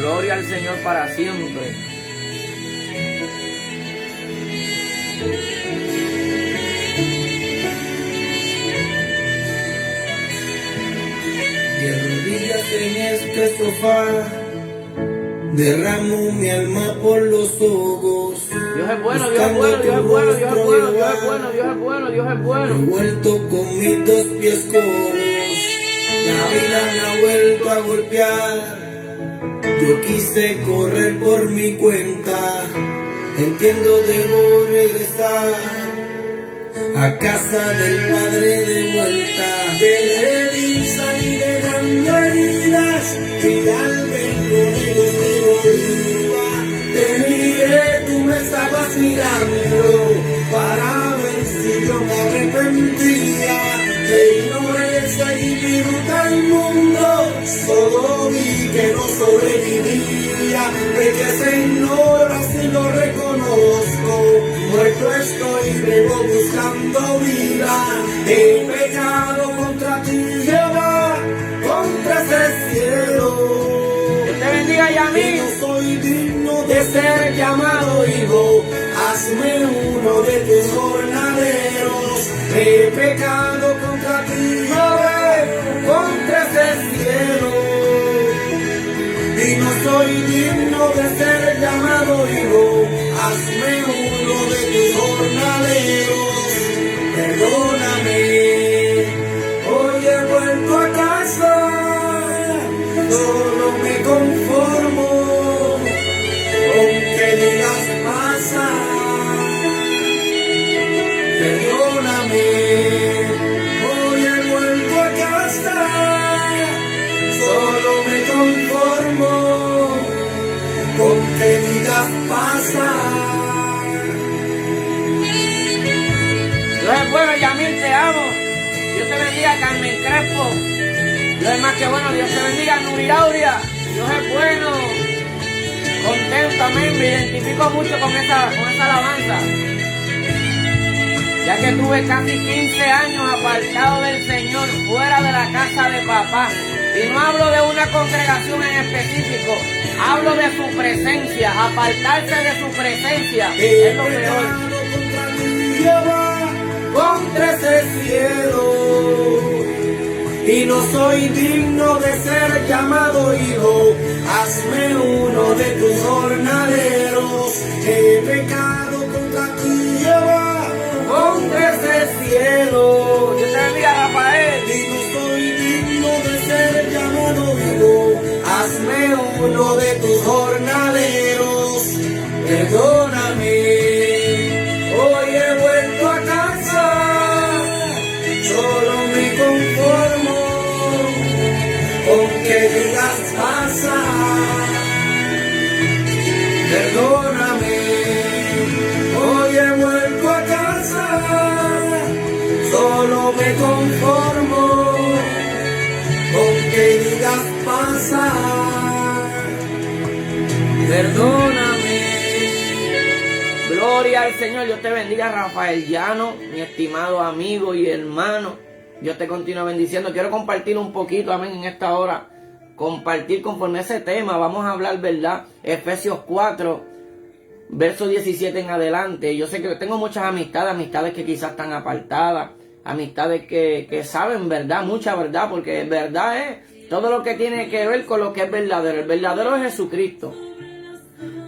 Gloria al Señor para siempre. De rodillas en este sofá, derramo mi alma por los ojos. Dios es bueno, Dios es bueno, Dios es bueno, Dios es bueno, Dios es bueno, Dios es bueno, Dios es bueno. He vuelto con mis dos pies codos, la vida me ha vuelto a golpear. Yo quise correr por mi cuenta, entiendo debo regresar a casa del Padre de vuelta. Te salir dejando heridas, finalmente conmigo te miré, tú me estabas mirando para ver si yo me arrepentía. Te ignoré, seguí mi ruta al mundo, solo vi que no sobrevivía. De que se ignora si lo reconozco, muerto estoy, vivo buscando vida. He pecado contra ti, Jehová, contra ese cielo. Dios te bendiga, Yamil. No soy digno de ser llamado hijo, hazme uno de tus jornaleros. He pecado contra ti, Jehová, contra ese cielo. Y no soy digno de ser llamado hijo, hazme uno de tus jornaleros. Perdóname, hoy he vuelto a casa, solo me conformo con que digas pasa. Perdóname, hoy he vuelto a casa, solo me conformo con que digas pasa. Dios es bueno, Yamil, te amo. Dios te bendiga, Carmen Crespo. Dios es más que bueno, Dios te bendiga, Nurirauria. Dios es bueno. Contento, amén. Me identifico mucho con esa alabanza. Ya que tuve casi 15 años apartado del Señor, fuera de la casa de papá. Y no hablo de una congregación en específico, hablo de su presencia. Apartarse de su presencia es lo peor. Contra ese cielo, y no soy digno de ser llamado hijo, hazme uno de tus jornaleros. He pecado contra ti, Jehová, contra ese cielo. Dios te bendiga, Rafael. Y no soy digno de ser llamado hijo, hazme uno de tus jornaleros. Perdóname, hoy he vuelto a casa, solo me conformo con que digas pasa. Perdóname, hoy he vuelto a casa, solo me conformo con que digas pasa. Perdóname. Gloria al Señor. Dios te bendiga, Rafael Llano, mi estimado amigo y hermano. Dios te continúa bendiciendo. Quiero compartir un poquito, amén, en esta hora. Compartir conforme a ese tema. Vamos a hablar, ¿verdad? Efesios 4, verso 17 en adelante. Yo sé que tengo muchas amistades que quizás están apartadas. Amistades que saben verdad, mucha verdad, porque verdad es todo lo que tiene que ver con lo que es verdadero. El verdadero es Jesucristo.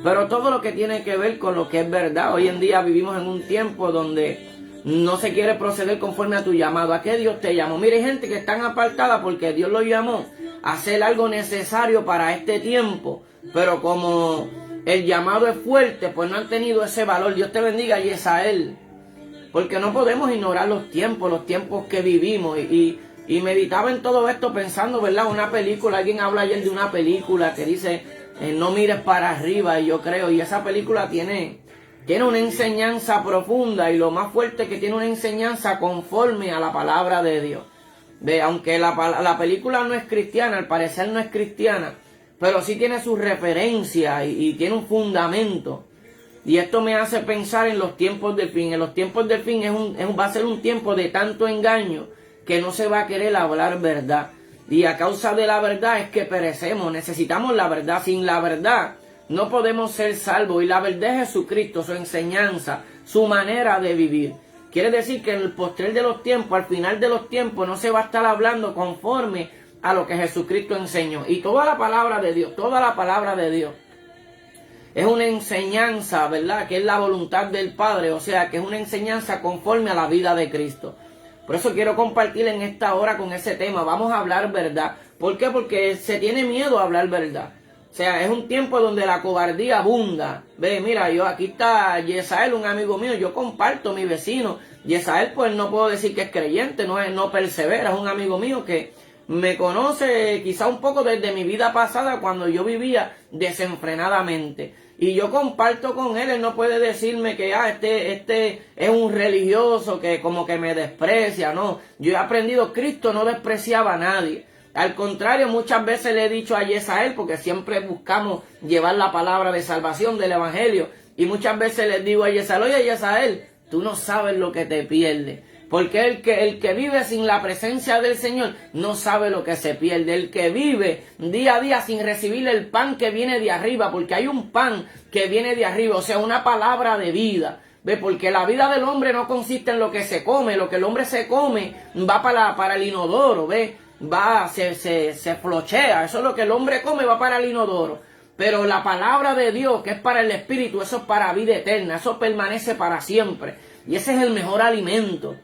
Pero todo lo que tiene que ver con lo que es verdad. Hoy en día vivimos en un tiempo donde no se quiere proceder conforme a tu llamado. ¿A qué Dios te llamó? Mire, hay gente que están apartada porque Dios lo llamó a hacer algo necesario para este tiempo. Pero como el llamado es fuerte, pues no han tenido ese valor. Dios te bendiga, Yesael. Porque no podemos ignorar los tiempos que vivimos. Y meditaba en todo esto pensando, ¿verdad? Una película, alguien habla ayer de una película que dice, no mires para arriba, y yo creo, y esa película tiene una enseñanza profunda, y lo más fuerte es que tiene una enseñanza conforme a la palabra de Dios. Aunque la película no es cristiana, al parecer no es cristiana, pero sí tiene su referencia y tiene un fundamento. Y esto me hace pensar en los tiempos del fin. En los tiempos del fin va a ser un tiempo de tanto engaño que no se va a querer hablar verdad. y a causa de la verdad es que perecemos. Necesitamos la verdad. Sin la verdad no podemos ser salvos. Y la verdad es Jesucristo, su enseñanza, su manera de vivir. Quiere decir que en el postrer de los tiempos, al final de los tiempos, no se va a estar hablando conforme a lo que Jesucristo enseñó. Y toda la palabra de Dios, toda la palabra de Dios es una enseñanza, ¿verdad? Que es la voluntad del Padre, o sea, que es una enseñanza conforme a la vida de Cristo. Por eso quiero compartir en esta hora con ese tema. Vamos a hablar verdad. ¿Por qué? Porque se tiene miedo a hablar verdad. O sea, es un tiempo donde la cobardía abunda. Ve, mira, aquí está Yesael, un amigo mío, yo comparto, mi vecino. Yesael, pues no puedo decir que es creyente, no persevera, es un amigo mío que me conoce quizá un poco desde mi vida pasada cuando yo vivía desenfrenadamente. Y yo comparto con él no puede decirme que este es un religioso que como que me desprecia, no. Yo he aprendido, Cristo no despreciaba a nadie. Al contrario, muchas veces le he dicho a Yesael, porque siempre buscamos llevar la palabra de salvación del Evangelio, y muchas veces les digo a Yesael, oye Yesael, tú no sabes lo que te pierdes, porque el que vive sin la presencia del Señor no sabe lo que se pierde. El que vive día a día sin recibir el pan que viene de arriba, porque hay un pan que viene de arriba, o sea, una palabra de vida. ¿Ve? Porque la vida del hombre no consiste en lo que se come, lo que el hombre se come va para el inodoro, ¿ve? Se flochea, eso es lo que el hombre come, va para el inodoro. Pero la palabra de Dios, que es para el espíritu, eso es para vida eterna, eso permanece para siempre. Y ese es el mejor alimento.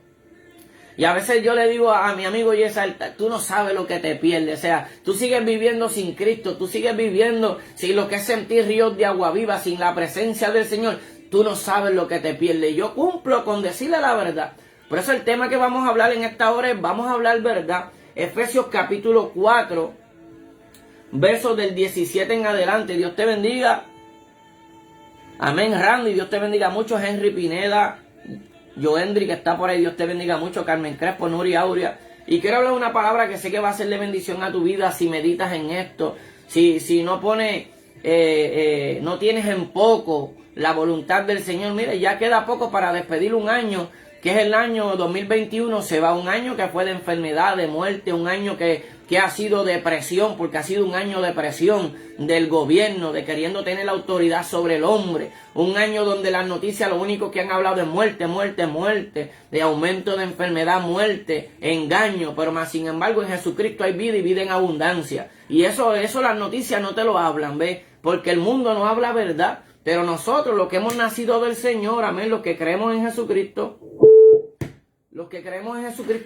Y a veces yo le digo a mi amigo Yesael, tú no sabes lo que te pierdes. O sea, tú sigues viviendo sin Cristo, tú sigues viviendo sin lo que es sentir ríos de agua viva, sin la presencia del Señor. Tú no sabes lo que te pierdes. Yo cumplo con decirle la verdad. Por eso el tema que vamos a hablar en esta hora es, vamos a hablar verdad. Efesios capítulo 4, versos del 17 en adelante. Dios te bendiga. Amén, Randy. Dios te bendiga mucho. Henry Pineda, Joendri, que está por ahí. Dios te bendiga mucho. Carmen Crespo, Nuri Aurea. Y quiero hablar de una palabra que sé que va a ser de bendición a tu vida si meditas en esto. Si no pones, no tienes en poco la voluntad del Señor. Mire, ya queda poco para despedir un año, que es el año 2021, se va un año que fue de enfermedad, de muerte, un año que ha sido de presión, porque ha sido un año de presión del gobierno, de queriendo tener la autoridad sobre el hombre, un año donde las noticias lo único que han hablado es muerte, muerte, muerte, de aumento de enfermedad, muerte, engaño, pero más sin embargo en Jesucristo hay vida y vida en abundancia, y eso las noticias no te lo hablan, ¿ves? Porque el mundo no habla verdad, pero nosotros, los que hemos nacido del Señor, amén, los que creemos en Jesucristo,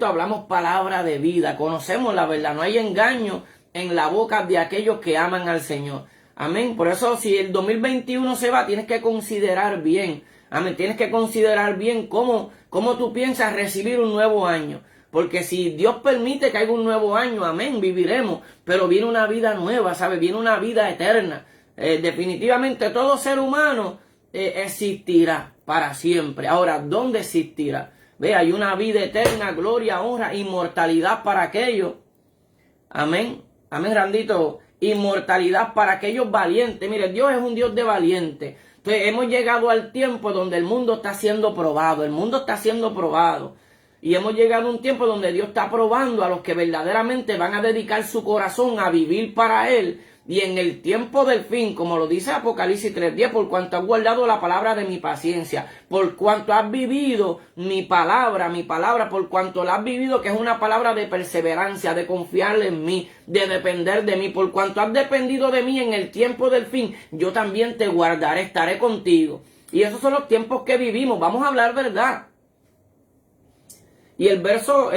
hablamos palabra de vida, conocemos la verdad, no hay engaño en la boca de aquellos que aman al Señor. Amén. Por eso si el 2021 se va, tienes que considerar bien, amén, tienes que considerar bien cómo tú piensas recibir un nuevo año. Porque si Dios permite que haya un nuevo año, amén, viviremos, pero viene una vida nueva, ¿sabes? Viene una vida eterna. Definitivamente todo ser humano existirá para siempre. Ahora, ¿dónde existirá? Ve, hay una vida eterna, gloria, honra, inmortalidad para aquellos. Amén. Amén, Randito. Inmortalidad para aquellos valientes. Mire, Dios es un Dios de valientes. Entonces, hemos llegado al tiempo donde el mundo está siendo probado. El mundo está siendo probado. Y hemos llegado a un tiempo donde Dios está probando a los que verdaderamente van a dedicar su corazón a vivir para Él. Y en el tiempo del fin, como lo dice Apocalipsis 3:10, por cuanto has guardado la palabra de mi paciencia, por cuanto has vivido mi palabra, por cuanto la has vivido, que es una palabra de perseverancia, de confiar en mí, de depender de mí, por cuanto has dependido de mí en el tiempo del fin, yo también te guardaré, estaré contigo. Y esos son los tiempos que vivimos, vamos a hablar verdad. Y el verso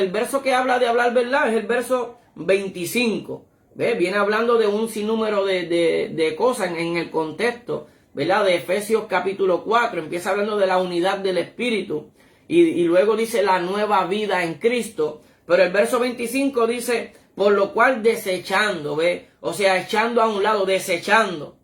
que habla de hablar verdad es el verso 25. ¿Ves? Viene hablando de un sinnúmero de cosas en el contexto, ¿verdad? De Efesios capítulo 4, empieza hablando de la unidad del Espíritu y luego dice la nueva vida en Cristo, pero el verso 25 dice, por lo cual desechando, ¿ves? O sea, echando a un lado, desechando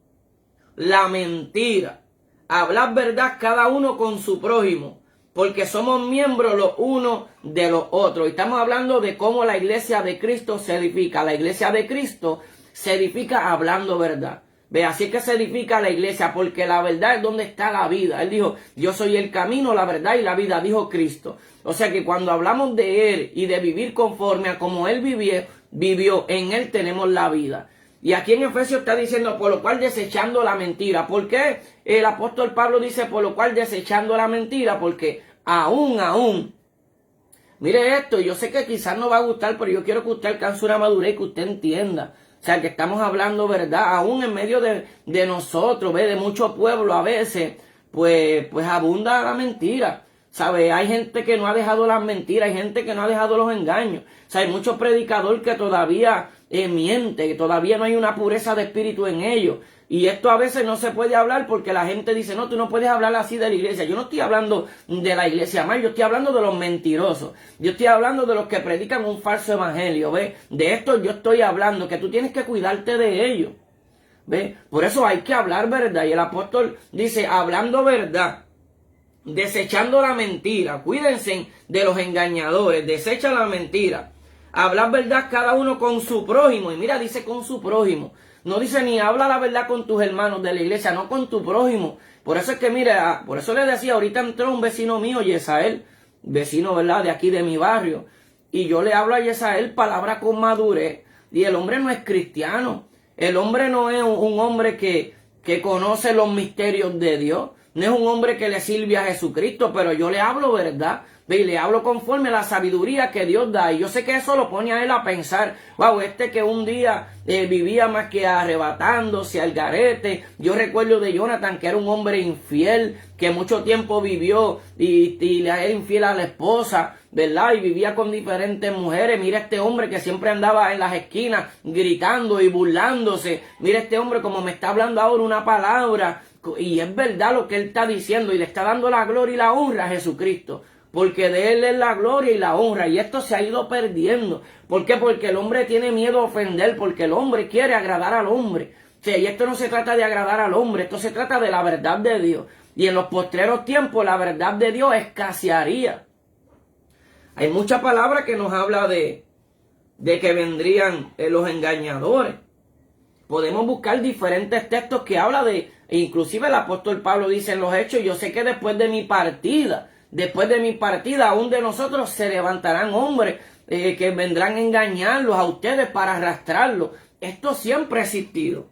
la mentira, hablad verdad cada uno con su prójimo, porque somos miembros los unos de los otros. Y estamos hablando de cómo la iglesia de Cristo se edifica. La iglesia de Cristo se edifica hablando verdad. Ve, así es que se edifica la iglesia, porque la verdad es donde está la vida. Él dijo, yo soy el camino, la verdad y la vida, dijo Cristo. O sea que cuando hablamos de Él y de vivir conforme a como Él vivía, vivió, en Él tenemos la vida. Y aquí en Efesios está diciendo, por lo cual desechando la mentira. ¿Por qué el apóstol Pablo dice, por lo cual desechando la mentira? Porque aún, mire esto, yo sé que quizás no va a gustar, pero yo quiero que usted alcance una madurez y que usted entienda. O sea, que estamos hablando verdad, aún en medio de nosotros, ¿ve? De mucho pueblo a veces, pues abunda la mentira. ¿Sabe? Hay gente que no ha dejado las mentiras, hay gente que no ha dejado los engaños. O sea, hay muchos predicadores que todavía mienten, que todavía no hay una pureza de espíritu en ellos. Y esto a veces no se puede hablar porque la gente dice, no, tú no puedes hablar así de la iglesia. Yo no estoy hablando de la iglesia mal, yo estoy hablando de los mentirosos. Yo estoy hablando de los que predican un falso evangelio, ¿ves? De esto yo estoy hablando, que tú tienes que cuidarte de ellos, ¿ves? Por eso hay que hablar verdad. Y el apóstol dice, hablando verdad, desechando la mentira. Cuídense de los engañadores, desecha la mentira. Hablar verdad cada uno con su prójimo. Y mira, dice con su prójimo. No dice ni habla la verdad con tus hermanos de la iglesia, no con tu prójimo. Por eso es que, mira, por eso le decía, ahorita entró un vecino mío, Yesael, vecino, ¿verdad?, de aquí de mi barrio. Y yo le hablo a Yesael palabra con madurez. Y el hombre no es cristiano. El hombre no es un hombre que conoce los misterios de Dios. No es un hombre que le sirve a Jesucristo, pero yo le hablo verdad. Y le hablo conforme a la sabiduría que Dios da. Y yo sé que eso lo pone a él a pensar, wow, que un día vivía más que arrebatándose al garete. Yo recuerdo de Jonathan, que era un hombre infiel, que mucho tiempo vivió y le era infiel a la esposa, ¿verdad? Y vivía con diferentes mujeres. Mira este hombre que siempre andaba en las esquinas gritando y burlándose. Mira este hombre como me está hablando ahora una palabra. Y es verdad lo que él está diciendo y le está dando la gloria y la honra a Jesucristo. Porque de Él es la gloria y la honra. Y esto se ha ido perdiendo. ¿Por qué? Porque el hombre tiene miedo a ofender. Porque el hombre quiere agradar al hombre. O sea, y esto no se trata de agradar al hombre. Esto se trata de la verdad de Dios. Y en los postreros tiempos la verdad de Dios escasearía. Hay mucha palabra que nos habla de que vendrían los engañadores. Podemos buscar diferentes textos que habla de... Inclusive el apóstol Pablo dice en los Hechos, yo sé que después de mi partida, aún de nosotros se levantarán hombres que vendrán a engañarlos a ustedes para arrastrarlos. Esto siempre ha existido.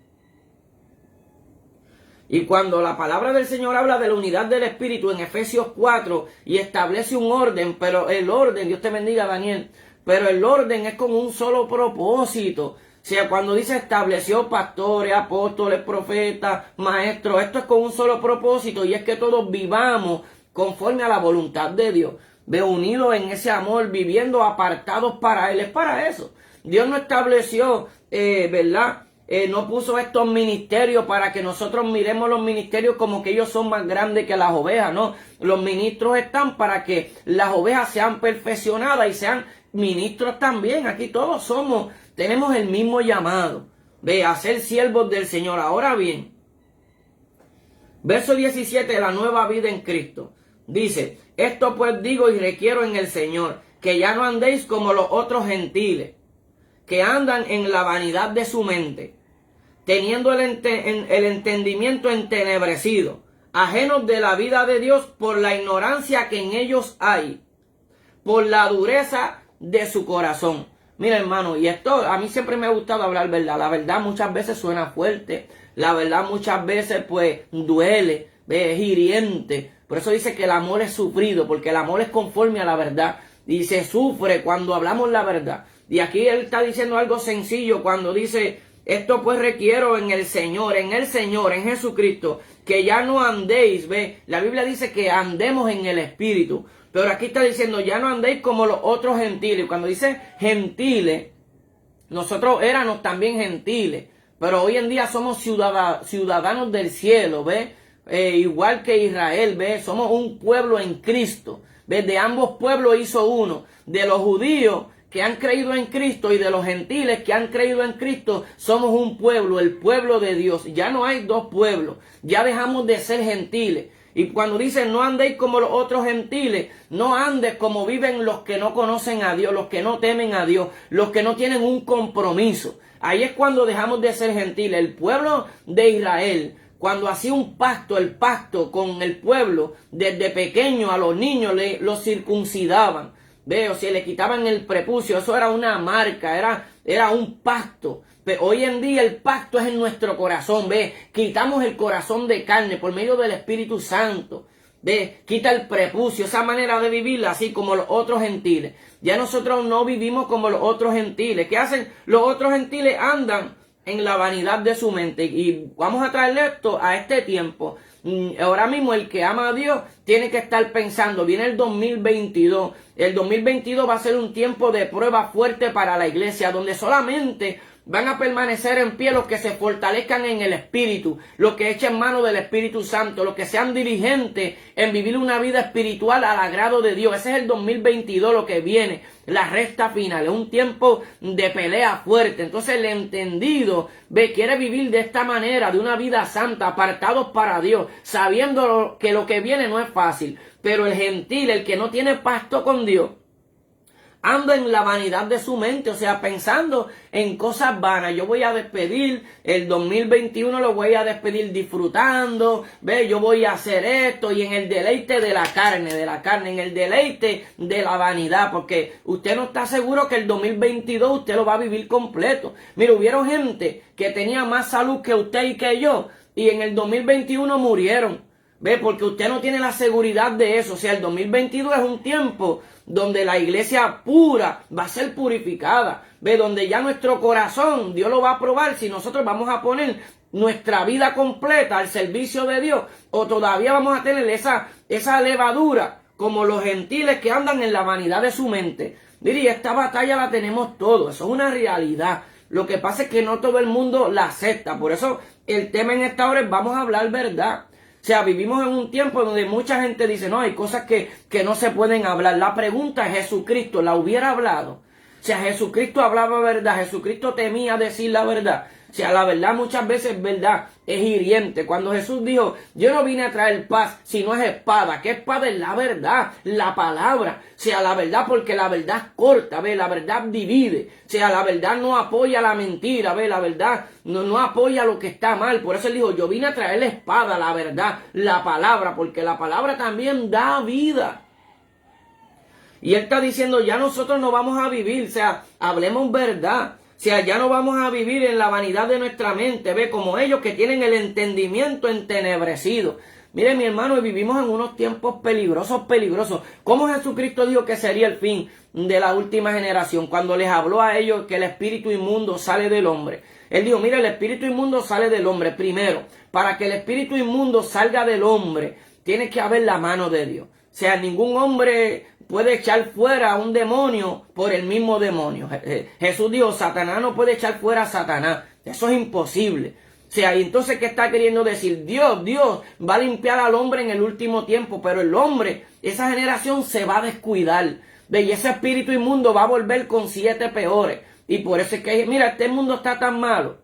Y cuando la palabra del Señor habla de la unidad del Espíritu en Efesios 4 y establece un orden, pero el orden, Dios te bendiga Daniel, pero el orden es con un solo propósito. O sea, cuando dice estableció pastores, apóstoles, profetas, maestros, esto es con un solo propósito y es que todos vivamos conforme a la voluntad de Dios, unidos en ese amor, viviendo apartados para Él. Es para eso. Dios no estableció, ¿verdad? No puso estos ministerios para que nosotros miremos los ministerios como que ellos son más grandes que las ovejas, no. Los ministros están para que las ovejas sean perfeccionadas y sean ministros también. Aquí todos tenemos el mismo llamado, a ser siervos del Señor. Ahora bien, verso 17 de la nueva vida en Cristo. Dice, esto pues digo y requiero en el Señor, que ya no andéis como los otros gentiles, que andan en la vanidad de su mente, teniendo el entendimiento entenebrecido, ajenos de la vida de Dios por la ignorancia que en ellos hay, por la dureza de su corazón. Mira, hermano, y esto a mí siempre me ha gustado hablar verdad. La verdad muchas veces suena fuerte, la verdad muchas veces pues duele, es hiriente. Por eso dice que el amor es sufrido, porque el amor es conforme a la verdad. Y se sufre cuando hablamos la verdad. Y aquí él está diciendo algo sencillo cuando dice, esto pues requiero en el Señor, en Jesucristo, que ya no andéis, La Biblia dice que andemos en el Espíritu. Pero aquí está diciendo, ya no andéis como los otros gentiles. Cuando dice gentiles, nosotros éramos también gentiles. Pero hoy en día somos ciudadanos del cielo, igual que Israel, somos un pueblo en Cristo, de ambos pueblos hizo uno, de los judíos que han creído en Cristo y de los gentiles que han creído en Cristo, somos un pueblo, el pueblo de Dios. Ya no hay dos pueblos, ya dejamos de ser gentiles. Y cuando dicen no andéis como los otros gentiles, no andes como viven los que no conocen a Dios, los que no temen a Dios, los que no tienen un compromiso. Ahí es cuando dejamos de ser gentiles. El pueblo de Israel, cuando hacía un pacto, el pacto con el pueblo, desde pequeño a los niños los circuncidaban. O sea, le quitaban el prepucio, eso era una marca, era era un pacto. Pero hoy en día el pacto es en nuestro corazón, ¿ve? Quitamos el corazón de carne por medio del Espíritu Santo. ¿Ve? Quita el prepucio, esa manera de vivir así como los otros gentiles. Ya nosotros no vivimos como los otros gentiles. ¿Qué hacen? Los otros gentiles andan en la vanidad de su mente. Y vamos a traerle esto a este tiempo. Ahora mismo el que ama a Dios tiene que estar pensando, viene el 2022. El 2022 va a ser un tiempo de prueba fuerte para la iglesia, donde solamente van a permanecer en pie los que se fortalezcan en el Espíritu, los que echen mano del Espíritu Santo, los que sean diligentes en vivir una vida espiritual al agrado de Dios. Ese es el 2022 lo que viene, la recta final, es un tiempo de pelea fuerte. Entonces el entendido quiere vivir de esta manera, de una vida santa, apartados para Dios, sabiendo que lo que viene no es fácil. Pero el gentil, el que no tiene pacto con Dios, anda en la vanidad de su mente, o sea, pensando en cosas vanas. Yo voy a despedir el 2021, lo voy a despedir disfrutando, yo voy a hacer esto, y en el deleite de la carne, en el deleite de la vanidad, porque usted no está seguro que el 2022 usted lo va a vivir completo. Mira, hubieron gente que tenía más salud que usted y que yo, y en el 2021 murieron. Porque usted no tiene la seguridad de eso. O sea, el 2022 es un tiempo donde la iglesia pura va a ser purificada. Donde ya nuestro corazón, Dios lo va a probar si nosotros vamos a poner nuestra vida completa al servicio de Dios, o todavía vamos a tener esa levadura como los gentiles que andan en la vanidad de su mente. Mire, esta batalla la tenemos todos, eso es una realidad. Lo que pasa es que no todo el mundo la acepta. Por eso el tema en esta hora es vamos a hablar verdad. O sea, vivimos en un tiempo donde mucha gente dice, no, hay cosas que no se pueden hablar. La pregunta es, ¿Jesucristo la hubiera hablado? O sea, Jesucristo hablaba verdad, Jesucristo temía decir la verdad. O sea, la verdad muchas veces, verdad, es hiriente. Cuando Jesús dijo, yo no vine a traer paz, sino es espada. ¿Qué espada? Es la verdad, la palabra. O sea, la verdad, porque la verdad es corta, la verdad divide. O sea, la verdad no apoya la mentira, la verdad no apoya lo que está mal. Por eso él dijo, yo vine a traer la espada, la verdad, la palabra, porque la palabra también da vida. Y él está diciendo, ya nosotros no vamos a vivir, o sea, hablemos verdad. O sea, ya no vamos a vivir en la vanidad de nuestra mente, como ellos que tienen el entendimiento entenebrecido. Mire, mi hermano, vivimos en unos tiempos peligrosos. ¿Cómo Jesucristo dijo que sería el fin de la última generación? Cuando les habló a ellos que el espíritu inmundo sale del hombre. Él dijo, mire, el espíritu inmundo sale del hombre. Primero, para que el espíritu inmundo salga del hombre, tiene que haber la mano de Dios. O sea, ningún hombre puede echar fuera a un demonio por el mismo demonio. Jesús dijo, Satanás no puede echar fuera a Satanás. Eso es imposible. O sea, y entonces, ¿qué está queriendo decir? Dios va a limpiar al hombre en el último tiempo, pero el hombre, esa generación se va a descuidar. Y ese espíritu inmundo va a volver con 7 peores. Y por eso es que, mira, este mundo está tan malo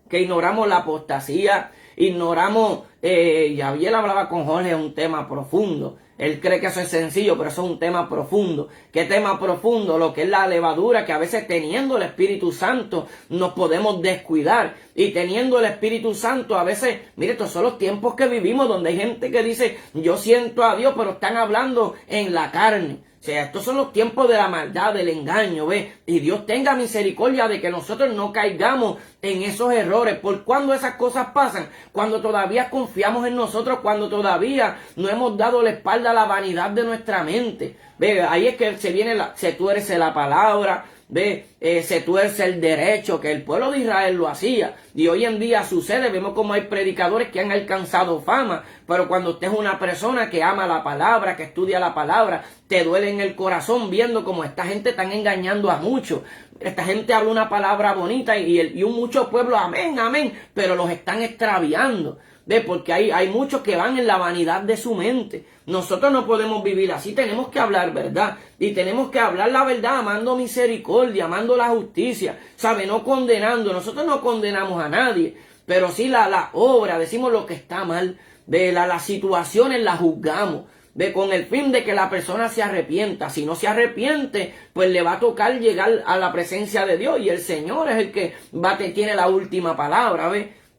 que ignoramos la apostasía, ignoramos, Javier hablaba con Jorge, un tema profundo. Él cree que eso es sencillo, pero eso es un tema profundo. ¿Qué tema profundo? Lo que es la levadura, que a veces teniendo el Espíritu Santo nos podemos descuidar. Y teniendo el Espíritu Santo a veces, mire, estos son los tiempos que vivimos, donde hay gente que dice, yo siento a Dios, pero están hablando en la carne. O sea, estos son los tiempos de la maldad, del engaño, Y Dios tenga misericordia de que nosotros no caigamos en esos errores. ¿Por cuándo esas cosas pasan? Cuando todavía confiamos en nosotros, cuando todavía no hemos dado la espalda a la vanidad de nuestra mente. Ahí es que se tuerce la palabra, se tuerce el derecho, que el pueblo de Israel lo hacía. Y hoy en día sucede, vemos como hay predicadores que han alcanzado fama, pero cuando usted es una persona que ama la palabra, que estudia la palabra, te duele en el corazón viendo como esta gente están engañando a muchos. Esta gente habla una palabra bonita y mucho pueblo, amén, pero los están extraviando. Porque hay muchos que van en la vanidad de su mente. Nosotros no podemos vivir así, tenemos que hablar verdad. Y tenemos que hablar la verdad amando misericordia, amando la justicia, ¿sabe? No condenando. Nosotros no condenamos a nadie, pero sí la obra, decimos lo que está mal. Las situaciones las juzgamos. Con el fin de que la persona se arrepienta. Si no se arrepiente, pues le va a tocar llegar a la presencia de Dios. Y el Señor es el que tiene la última palabra,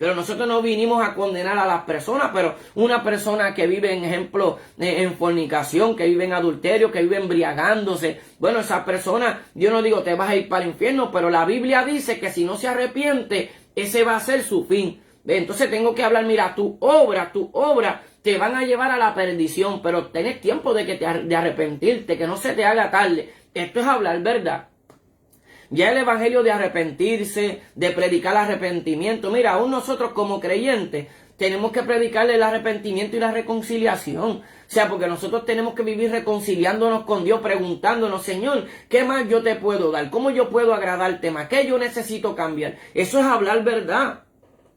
Pero nosotros no vinimos a condenar a las personas, pero una persona que vive, en ejemplo, en fornicación, que vive en adulterio, que vive embriagándose, bueno, esa persona, yo no digo te vas a ir para el infierno, pero la Biblia dice que si no se arrepiente, ese va a ser su fin. Entonces tengo que hablar, mira, tu obra te van a llevar a la perdición, pero tenés tiempo de arrepentirte, que no se te haga tarde. Esto es hablar verdad. Ya el evangelio de arrepentirse, de predicar arrepentimiento. Mira, aún nosotros como creyentes tenemos que predicarle el arrepentimiento y la reconciliación. O sea, porque nosotros tenemos que vivir reconciliándonos con Dios, preguntándonos, Señor, ¿qué más yo te puedo dar? ¿Cómo yo puedo agradarte más? ¿Qué yo necesito cambiar? Eso es hablar verdad.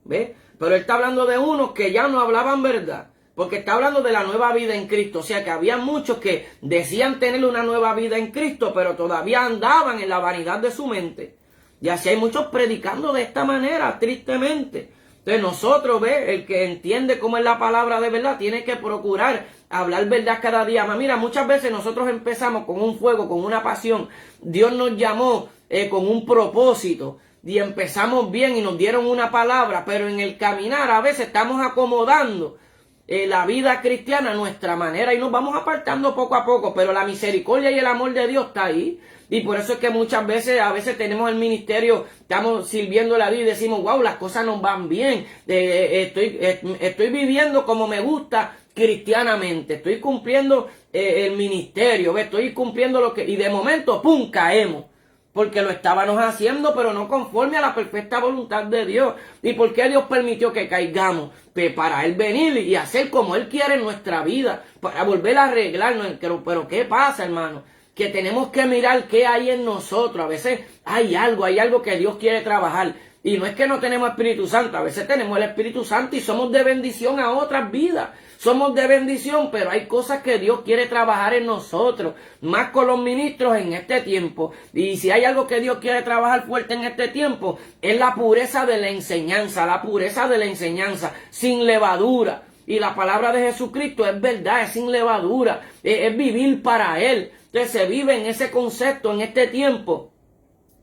¿Ves? Pero él está hablando de unos que ya no hablaban verdad. Porque está hablando de la nueva vida en Cristo. O sea que había muchos que decían tener una nueva vida en Cristo, pero todavía andaban en la vanidad de su mente. Y así hay muchos predicando de esta manera, tristemente. Entonces nosotros, el que entiende cómo es la palabra de verdad, tiene que procurar hablar verdad cada día más. Mira, muchas veces nosotros empezamos con un fuego, con una pasión. Dios nos llamó con un propósito. Y empezamos bien y nos dieron una palabra, pero en el caminar a veces estamos acomodando la vida cristiana a nuestra manera y nos vamos apartando poco a poco, pero la misericordia y el amor de Dios está ahí. Y por eso es que muchas veces, a veces tenemos el ministerio, estamos sirviéndole a Dios y decimos, wow, las cosas nos van bien, estoy viviendo como me gusta cristianamente, estoy cumpliendo el ministerio, estoy cumpliendo lo que, y de momento, ¡pum!, caemos. Porque lo estábamos haciendo, pero no conforme a la perfecta voluntad de Dios. ¿Y por qué Dios permitió que caigamos? Pues para Él venir y hacer como Él quiere en nuestra vida, para volver a arreglarnos. Pero ¿qué pasa, hermano? Que tenemos que mirar qué hay en nosotros. A veces hay algo que Dios quiere trabajar. Y no es que no tenemos Espíritu Santo, a veces tenemos el Espíritu Santo y somos de bendición a otras vidas. Somos de bendición, pero hay cosas que Dios quiere trabajar en nosotros, más con los ministros en este tiempo. Y si hay algo que Dios quiere trabajar fuerte en este tiempo, es la pureza de la enseñanza, sin levadura. Y la palabra de Jesucristo es verdad, es sin levadura, es vivir para Él. Entonces se vive en ese concepto en este tiempo,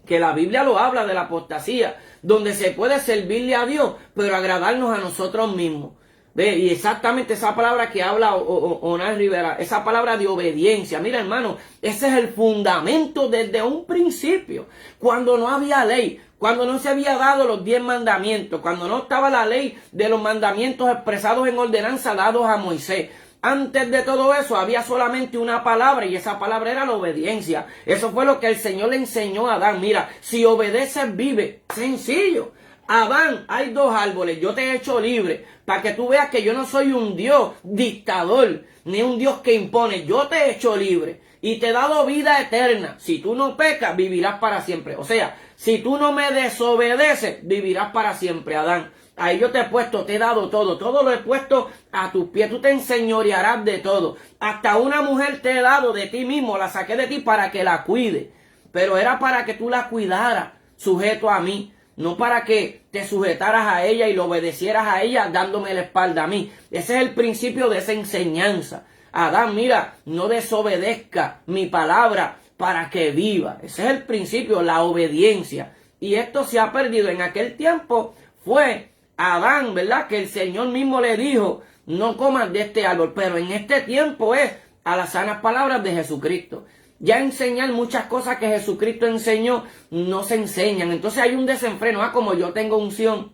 que la Biblia lo habla de la apostasía, donde se puede servirle a Dios, pero agradarnos a nosotros mismos. ¿Ve? Y exactamente esa palabra que habla Onás Rivera, esa palabra de obediencia. Mira, hermano, ese es el fundamento desde un principio. Cuando no había ley, cuando no se había dado los 10 mandamientos, cuando no estaba la ley de los mandamientos expresados en ordenanza dados a Moisés. Antes de todo eso había solamente una palabra y esa palabra era la obediencia. Eso fue lo que el Señor le enseñó a Adán. Mira, si obedeces vive. Sencillo. Adán, hay 2 árboles, yo te he hecho libre, para que tú veas que yo no soy un Dios dictador, ni un Dios que impone, yo te he hecho libre y te he dado vida eterna. Si tú no pecas, vivirás para siempre. O sea, si tú no me desobedeces, vivirás para siempre, Adán. Ahí yo te he puesto, te he dado todo lo he puesto a tus pies, tú te enseñorearás de todo. Hasta una mujer te he dado de ti mismo, la saqué de ti para que la cuide, pero era para que tú la cuidaras, sujeto a mí. No para que te sujetaras a ella y lo obedecieras a ella dándome la espalda a mí. Ese es el principio de esa enseñanza. Adán, mira, no desobedezca mi palabra para que viva. Ese es el principio, la obediencia. Y esto se ha perdido. En aquel tiempo fue Adán, ¿verdad? Que el Señor mismo le dijo, no comas de este árbol. Pero en este tiempo es a las sanas palabras de Jesucristo. Ya enseñar muchas cosas que Jesucristo enseñó no se enseñan. Entonces hay un desenfreno. Como yo tengo unción.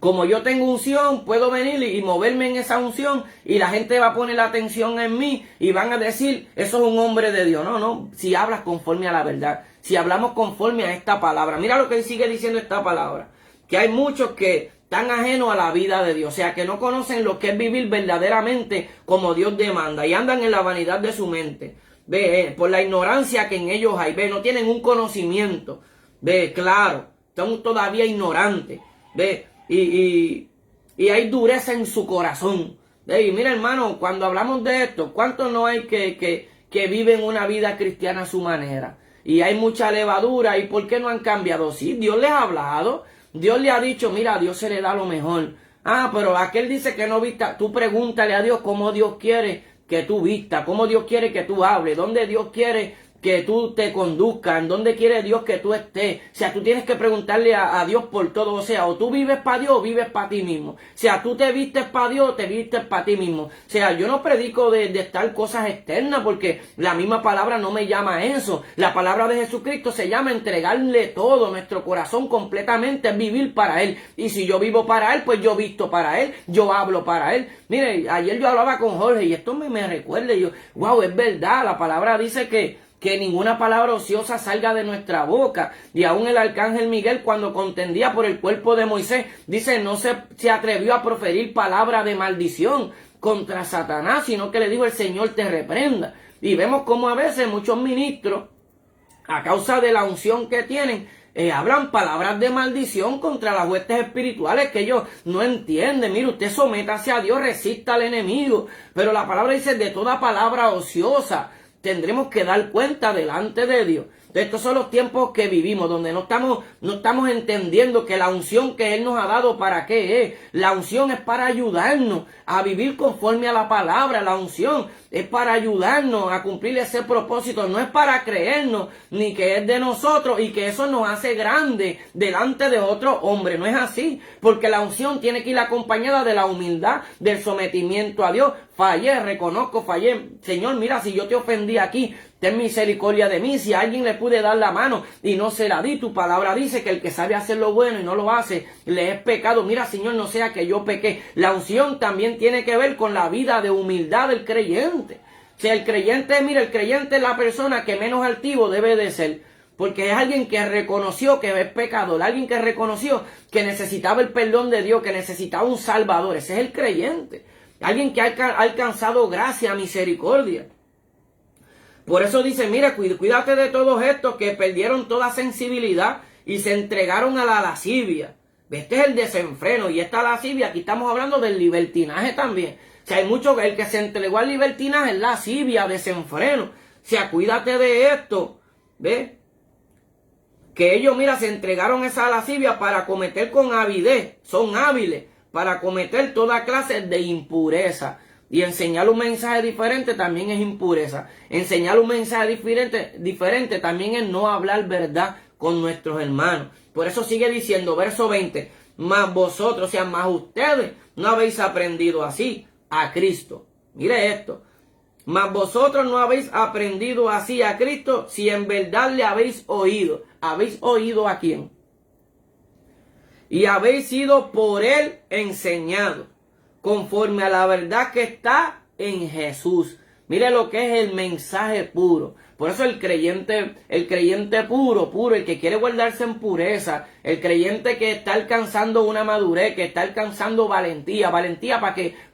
Como yo tengo unción, puedo venir y moverme en esa unción y la gente va a poner la atención en mí y van a decir, eso es un hombre de Dios. No, si hablas conforme a la verdad. Si hablamos conforme a esta palabra. Mira lo que sigue diciendo esta palabra. Que hay muchos que están ajenos a la vida de Dios. O sea, que no conocen lo que es vivir verdaderamente como Dios demanda. Y andan en la vanidad de su mente. Ve, por la ignorancia que en ellos hay, ve, no tienen un conocimiento, ve, claro, están todavía ignorantes, ve, y hay dureza en su corazón, ve, y mira, hermano, cuando hablamos de esto, ¿cuántos no hay que viven una vida cristiana a su manera? Y hay mucha levadura, ¿y por qué no han cambiado? Sí, Dios les ha hablado, Dios le ha dicho, mira, a Dios se le da lo mejor. Pero aquel dice que no vista, tú pregúntale a Dios cómo Dios quiere que tú vistas, cómo Dios quiere que tú hables, dónde Dios quiere que tú te conduzcas, en dónde quiere Dios que tú estés. O sea, tú tienes que preguntarle a Dios por todo. O sea, o tú vives para Dios o vives para ti mismo. O sea, tú te vistes para Dios o te vistes para ti mismo. O sea, yo no predico de estar cosas externas porque la misma palabra no me llama a eso. La palabra de Jesucristo se llama entregarle todo, nuestro corazón completamente, vivir para Él. Y si yo vivo para Él, pues yo visto para Él, yo hablo para Él. Mire, ayer yo hablaba con Jorge y esto me recuerda, yo, wow, es verdad, la palabra dice que ninguna palabra ociosa salga de nuestra boca. Y aún el arcángel Miguel, cuando contendía por el cuerpo de Moisés, dice, no se atrevió a proferir palabra de maldición contra Satanás, sino que le dijo, el Señor te reprenda. Y vemos cómo a veces muchos ministros, a causa de la unción que tienen, hablan palabras de maldición contra las huestes espirituales que ellos no entienden. Mire, usted sométase a Dios, resista al enemigo. Pero la palabra dice, de toda palabra ociosa tendremos que dar cuenta delante de Dios. Estos son los tiempos que vivimos, donde no estamos entendiendo que la unción que Él nos ha dado, ¿para qué es? La unción es para ayudarnos a vivir conforme a la palabra. La unción es para ayudarnos a cumplir ese propósito. No es para creernos, ni que es de nosotros y que eso nos hace grande delante de otro hombre. No es así, porque la unción tiene que ir acompañada de la humildad, del sometimiento a Dios. Fallé, reconozco, fallé. Señor, mira, si yo te ofendí aquí, ten misericordia de mí. Si a alguien le pude dar la mano y no se la di, tu palabra dice que el que sabe hacer lo bueno y no lo hace, le es pecado. Mira, Señor, no sea que yo pequé. La unción también tiene que ver con la vida de humildad del creyente. O sea, el creyente es la persona que menos altivo debe de ser. Porque es alguien que reconoció que es pecador, alguien que reconoció que necesitaba el perdón de Dios, que necesitaba un salvador. Ese es el creyente. Alguien que ha alcanzado gracia, misericordia. Por eso dice, mira, cuídate de todos estos que perdieron toda sensibilidad y se entregaron a la lascivia. Este es el desenfreno y esta lascivia, aquí estamos hablando del libertinaje también. O sea, hay mucho, el que se entregó al libertinaje es lascivia, desenfreno. O sea, cuídate de esto, ¿ves? Que ellos, mira, se entregaron esa lascivia para cometer con avidez, son hábiles para cometer toda clase de impureza. Y enseñar un mensaje diferente también es impureza. Enseñar un mensaje diferente también es no hablar verdad con nuestros hermanos. Por eso sigue diciendo, verso 20, más vosotros, o sea, más ustedes no habéis aprendido así a Cristo. Mire esto. Mas vosotros no habéis aprendido así a Cristo si en verdad le habéis oído. ¿Habéis oído a quién? Y habéis sido por Él enseñados, conforme a la verdad que está en Jesús. Mire lo que es el mensaje puro. Por eso el creyente puro, el que quiere guardarse en pureza, el creyente que está alcanzando una madurez, que está alcanzando valentía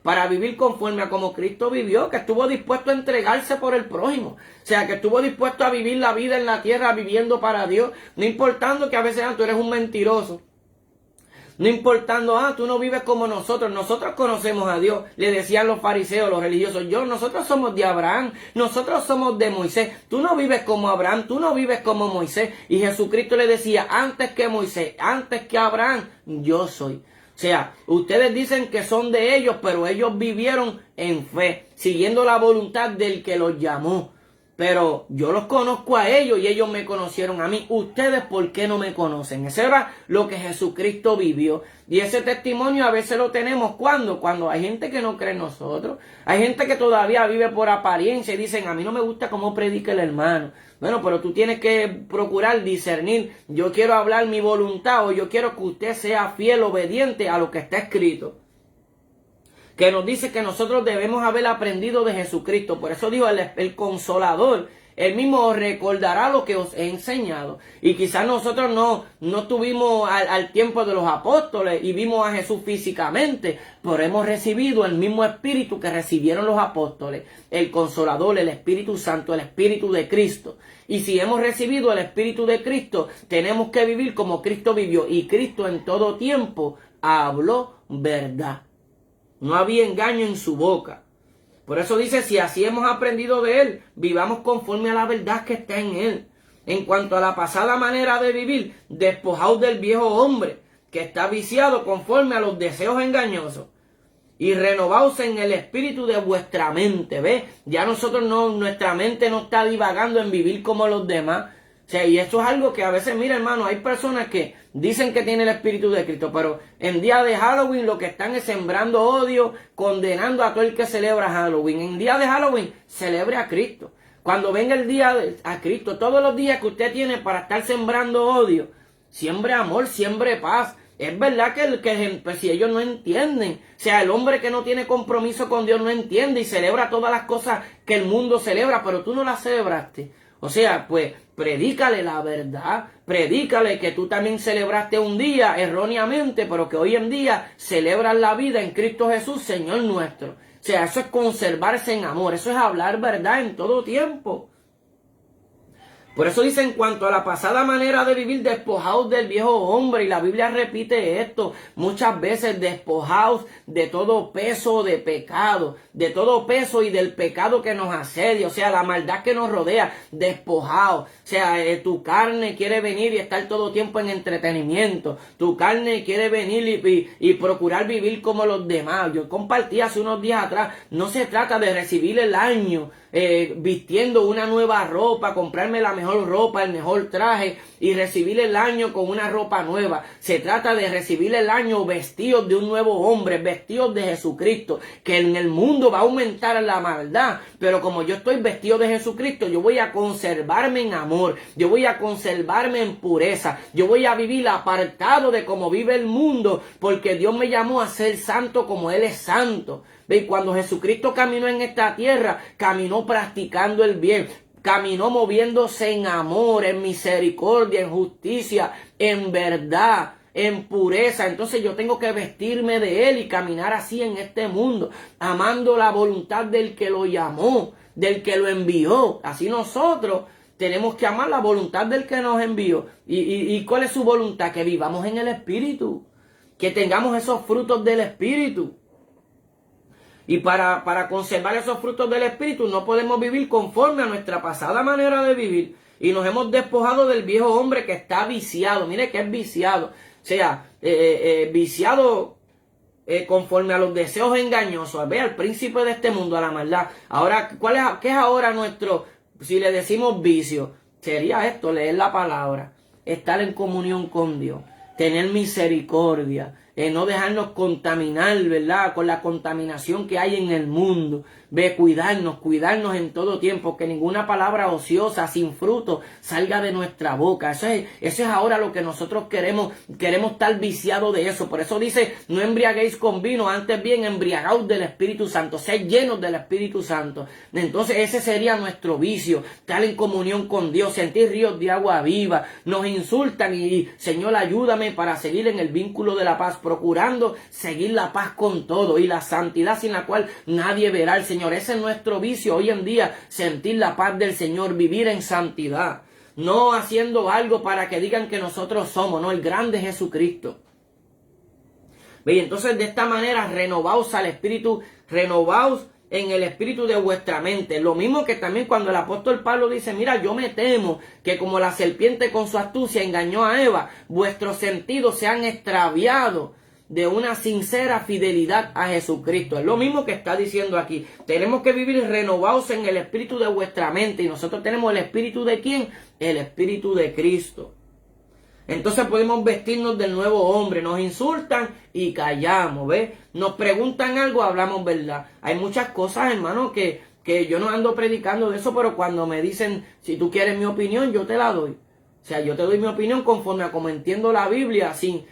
para vivir conforme a como Cristo vivió, que estuvo dispuesto a entregarse por el prójimo. O sea, que estuvo dispuesto a vivir la vida en la tierra viviendo para Dios, no importando que a veces tú eres un mentiroso. No importando, tú no vives como nosotros conocemos a Dios, le decían los fariseos, los religiosos, nosotros somos de Abraham, nosotros somos de Moisés, tú no vives como Abraham, tú no vives como Moisés. Y Jesucristo le decía, antes que Moisés, antes que Abraham, yo soy. O sea, ustedes dicen que son de ellos, pero ellos vivieron en fe, siguiendo la voluntad del que los llamó. Pero yo los conozco a ellos y ellos me conocieron a mí. ¿Ustedes por qué no me conocen? Eso era lo que Jesucristo vivió. Y ese testimonio a veces lo tenemos cuando hay gente que no cree en nosotros. Hay gente que todavía vive por apariencia y dicen, a mí no me gusta cómo predica el hermano. Bueno, pero tú tienes que procurar discernir. Yo quiero hablar mi voluntad o yo quiero que usted sea fiel, obediente a lo que está escrito. Que nos dice que nosotros debemos haber aprendido de Jesucristo. Por eso dijo el Consolador, Él mismo os recordará lo que os he enseñado. Y quizás nosotros no tuvimos al tiempo de los apóstoles y vimos a Jesús físicamente, pero hemos recibido el mismo Espíritu que recibieron los apóstoles. El Consolador, el Espíritu Santo, el Espíritu de Cristo. Y si hemos recibido el Espíritu de Cristo, tenemos que vivir como Cristo vivió. Y Cristo en todo tiempo habló verdad. No había engaño en su boca. Por eso dice, si así hemos aprendido de Él, vivamos conforme a la verdad que está en Él. En cuanto a la pasada manera de vivir, despojaos del viejo hombre, que está viciado conforme a los deseos engañosos. y renovaos en el espíritu de vuestra mente, ¿ves? Ya nuestra mente no está divagando en vivir como los demás. O sea, y eso es algo que a veces, mira hermano, hay personas que dicen que tienen el espíritu de Cristo, pero en día de Halloween lo que están es sembrando odio, condenando a todo el que celebra Halloween. En día de Halloween, celebre a Cristo. Cuando venga el día a Cristo, todos los días que usted tiene para estar sembrando odio, siembre amor, siembre paz. Es verdad que pues, si ellos no entienden, o sea, el hombre que no tiene compromiso con Dios no entiende y celebra todas las cosas que el mundo celebra, pero tú no las celebraste. O sea, pues predícale la verdad, predícale que tú también celebraste un día erróneamente, pero que hoy en día celebras la vida en Cristo Jesús, Señor nuestro. O sea, eso es conservarse en amor, eso es hablar verdad en todo tiempo. Por eso dice, en cuanto a la pasada manera de vivir, despojaos del viejo hombre. Y la Biblia repite esto muchas veces: despojaos de todo peso de pecado, de todo peso y del pecado que nos asedia, o sea, la maldad que nos rodea. Despojaos. O sea, tu carne quiere venir y estar todo tiempo en entretenimiento. Tu carne quiere venir y procurar vivir como los demás. Yo compartí hace unos días atrás, no se trata de recibir el año vistiendo una nueva ropa, comprarme la mejor ropa, el mejor traje y recibir el año con una ropa nueva. Se trata de recibir el año vestidos de un nuevo hombre, vestidos de Jesucristo, que en el mundo va a aumentar la maldad, pero como yo estoy vestido de Jesucristo, yo voy a conservarme en amor, yo voy a conservarme en pureza, yo voy a vivir apartado de cómo vive el mundo, porque Dios me llamó a ser santo como Él es santo. ¿Ve? Cuando Jesucristo caminó en esta tierra, caminó practicando el bien, caminó moviéndose en amor, en misericordia, en justicia, en verdad, en pureza. Entonces yo tengo que vestirme de Él y caminar así en este mundo, amando la voluntad del que lo llamó, del que lo envió. Así nosotros tenemos que amar la voluntad del que nos envió. ¿Y cuál es su voluntad? Que vivamos en el Espíritu, que tengamos esos frutos del Espíritu. Y para conservar esos frutos del Espíritu no podemos vivir conforme a nuestra pasada manera de vivir. Y nos hemos despojado del viejo hombre que está viciado. Mire que es viciado. O sea, viciado conforme a los deseos engañosos. Ve al príncipe de este mundo, a la maldad. Ahora, ¿qué es ahora nuestro, si le decimos vicio? Sería esto: leer la palabra, estar en comunión con Dios, tener misericordia, no dejarnos contaminar, ¿verdad?, con la contaminación que hay en el mundo. Ve, cuidarnos en todo tiempo, que ninguna palabra ociosa, sin fruto, salga de nuestra boca. Eso es ahora lo que nosotros queremos estar viciados de eso. Por eso dice, no embriaguéis con vino, antes bien embriagaos del Espíritu Santo, sed llenos del Espíritu Santo. Entonces ese sería nuestro vicio, estar en comunión con Dios, sentir ríos de agua viva. Nos insultan y Señor, ayúdame para seguir en el vínculo de la paz, procurando seguir la paz con todo y la santidad sin la cual nadie verá al Señor. Ese es nuestro vicio hoy en día, sentir la paz del Señor, vivir en santidad, no haciendo algo para que digan que nosotros somos, no, el grande Jesucristo. ¿Ve? Entonces de esta manera renovaos al Espíritu, renovaos en el espíritu de vuestra mente. Lo mismo que también cuando el apóstol Pablo dice, mira, yo me temo que como la serpiente con su astucia engañó a Eva, vuestros sentidos se han extraviado de una sincera fidelidad a Jesucristo. Es lo mismo que está diciendo aquí. Tenemos que vivir renovados en el espíritu de vuestra mente. Y nosotros tenemos el espíritu de ¿quién? El espíritu de Cristo. Entonces podemos vestirnos del nuevo hombre. Nos insultan y callamos, ¿ves? Nos preguntan algo, hablamos verdad. Hay muchas cosas, hermano, que yo no ando predicando de eso, pero cuando me dicen, si tú quieres mi opinión, yo te la doy. O sea, yo te doy mi opinión conforme a como entiendo la Biblia, sin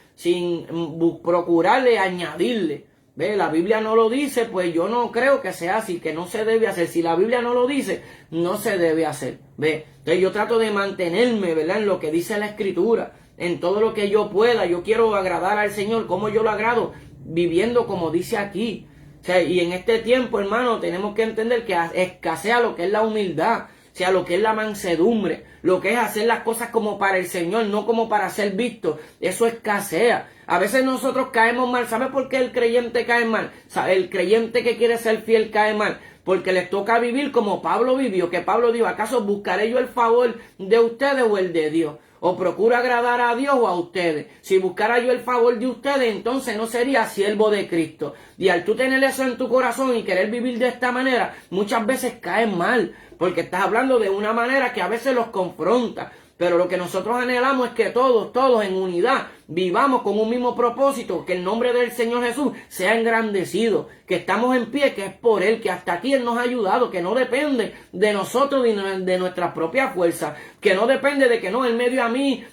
procurarle añadirle. ¿Ve? La Biblia no lo dice, pues yo no creo que sea así, que no se debe hacer. Si la Biblia no lo dice, no se debe hacer. ¿Ve? Entonces yo trato de mantenerme, ¿verdad?, en lo que dice la Escritura, en todo lo que yo pueda. Yo quiero agradar al Señor. ¿Cómo yo lo agrado? Viviendo como dice aquí. O sea, y en este tiempo, hermano, tenemos que entender que escasea lo que es la humildad. O sea, lo que es la mansedumbre, lo que es hacer las cosas como para el Señor, no como para ser visto. Eso escasea. A veces nosotros caemos mal. ¿Sabe por qué el creyente cae mal? El creyente que quiere ser fiel cae mal. Porque les toca vivir como Pablo vivió. Que Pablo dijo, ¿acaso buscaré yo el favor de ustedes o el de Dios? O procuro agradar a Dios o a ustedes. Si buscara yo el favor de ustedes, entonces no sería siervo de Cristo. Y al tú tener eso en tu corazón y querer vivir de esta manera, muchas veces caes mal, porque estás hablando de una manera que a veces los confronta. Pero lo que nosotros anhelamos es que todos en unidad vivamos con un mismo propósito, que el nombre del Señor Jesús sea engrandecido, que estamos en pie, que es por Él, que hasta aquí Él nos ha ayudado, que no depende de nosotros, de nuestras propias fuerzas, que no depende de que no, Él me dio a mí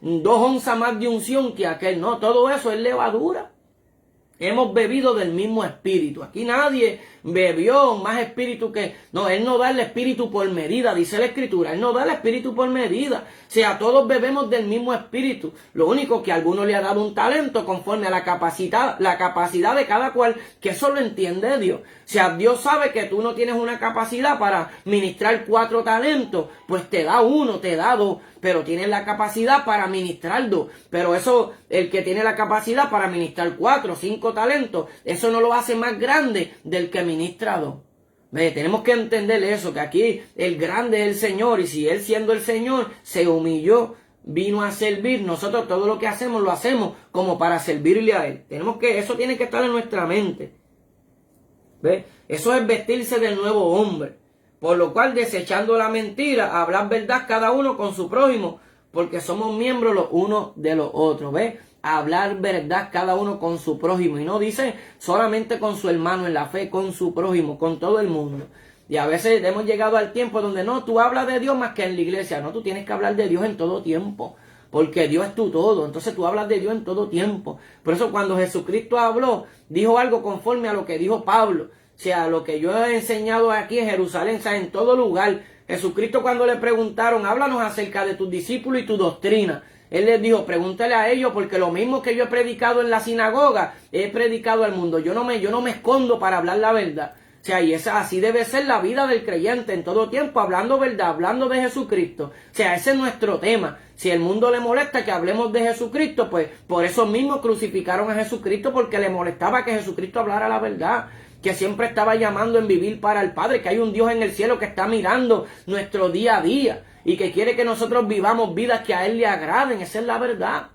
2 onzas más de unción que aquel, no, todo eso es levadura. Hemos bebido del mismo espíritu. Aquí nadie bebió más espíritu que... No, Él no da el espíritu por medida, dice la Escritura. Él no da el espíritu por medida. O sea, todos bebemos del mismo espíritu. Lo único que a alguno le ha dado un talento conforme a la capacidad de cada cual, que eso lo entiende Dios. O sea, Dios sabe que tú no tienes una capacidad para ministrar 4 talentos, pues te da 1, te da 2, pero tienes la capacidad para ministrar 2. Pero eso, el que tiene la capacidad para ministrar 4, 5 talentos, eso no lo hace más grande del que ministra 2. Tenemos que entender eso, que aquí el grande es el Señor, y si Él siendo el Señor se humilló, vino a servir, nosotros todo lo que hacemos lo hacemos como para servirle a Él. Eso tiene que estar en nuestra mente. ¿Ve? Eso es vestirse del nuevo hombre. Por lo cual, desechando la mentira, hablar verdad cada uno con su prójimo, porque somos miembros los unos de los otros. ¿Ve? Hablar verdad cada uno con su prójimo. Y no dice solamente con su hermano en la fe, con su prójimo, con todo el mundo. Y a veces hemos llegado al tiempo donde no, tú hablas de Dios más que en la iglesia. No, tú tienes que hablar de Dios en todo tiempo, porque Dios es tu todo. Entonces tú hablas de Dios en todo tiempo. Por eso cuando Jesucristo habló, dijo algo conforme a lo que dijo Pablo. O sea, lo que yo he enseñado aquí en Jerusalén, o sea, en todo lugar. Jesucristo, cuando le preguntaron, háblanos acerca de tus discípulos y tu doctrina, Él les dijo, pregúntale a ellos, porque lo mismo que yo he predicado en la sinagoga, he predicado al mundo. Yo no me escondo para hablar la verdad. O sea, y así debe ser la vida del creyente en todo tiempo, hablando verdad, hablando de Jesucristo. O sea, ese es nuestro tema. Si el mundo le molesta que hablemos de Jesucristo, pues por eso mismo crucificaron a Jesucristo, porque le molestaba que Jesucristo hablara la verdad, que siempre estaba llamando en vivir para el Padre, que hay un Dios en el cielo que está mirando nuestro día a día y que quiere que nosotros vivamos vidas que a Él le agraden. Esa es la verdad.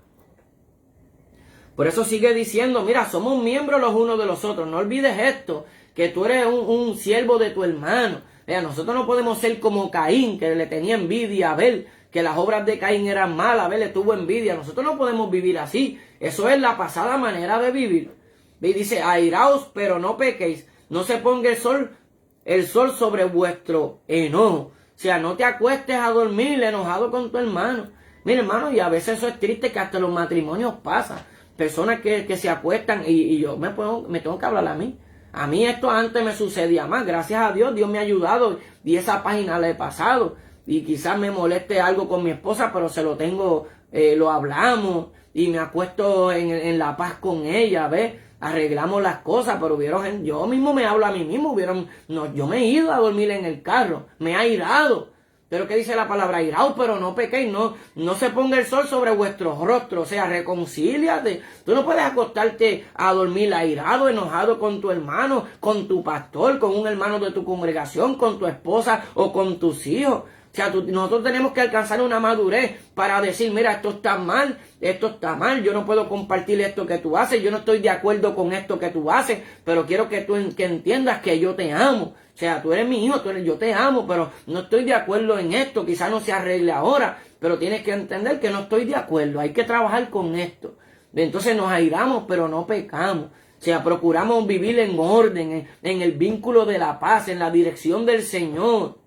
Por eso sigue diciendo, mira, somos miembros los unos de los otros. No olvides esto, que tú eres un siervo de tu hermano. Nosotros no podemos ser como Caín, que le tenía envidia a Abel, que las obras de Caín eran malas, Abel le tuvo envidia. Nosotros no podemos vivir así. Eso es la pasada manera de vivir. Y dice, airaos, pero no pequéis. No se ponga el sol sobre vuestro enojo. O sea, no te acuestes a dormir enojado con tu hermano. Mira, hermano, y a veces eso es triste, que hasta los matrimonios pasa. Personas que se acuestan y yo me tengo que hablar a mí. A mí esto antes me sucedía más. Gracias a Dios, Dios me ha ayudado y esa página la he pasado. Y quizás me moleste algo con mi esposa, pero se lo tengo, lo hablamos y me acuesto en la paz con ella, ¿ves? Arreglamos las cosas, pero yo mismo me hablo a mí mismo, yo me he ido a dormir en el carro, me ha airado. Pero ¿qué dice la palabra? Airaos, pero no pequéis, no se ponga el sol sobre vuestros rostros, o sea, reconcíliate. Tú no puedes acostarte a dormir airado, enojado con tu hermano, con tu pastor, con un hermano de tu congregación, con tu esposa o con tus hijos. O sea, nosotros tenemos que alcanzar una madurez para decir, mira, esto está mal, yo no puedo compartir esto que tú haces, yo no estoy de acuerdo con esto que tú haces, pero quiero que tú entiendas que yo te amo. O sea, tú eres mi hijo, yo te amo, pero no estoy de acuerdo en esto, quizás no se arregle ahora, pero tienes que entender que no estoy de acuerdo, hay que trabajar con esto. Entonces nos airamos, pero no pecamos. O sea, procuramos vivir en orden, en el vínculo de la paz, en la dirección del Señor.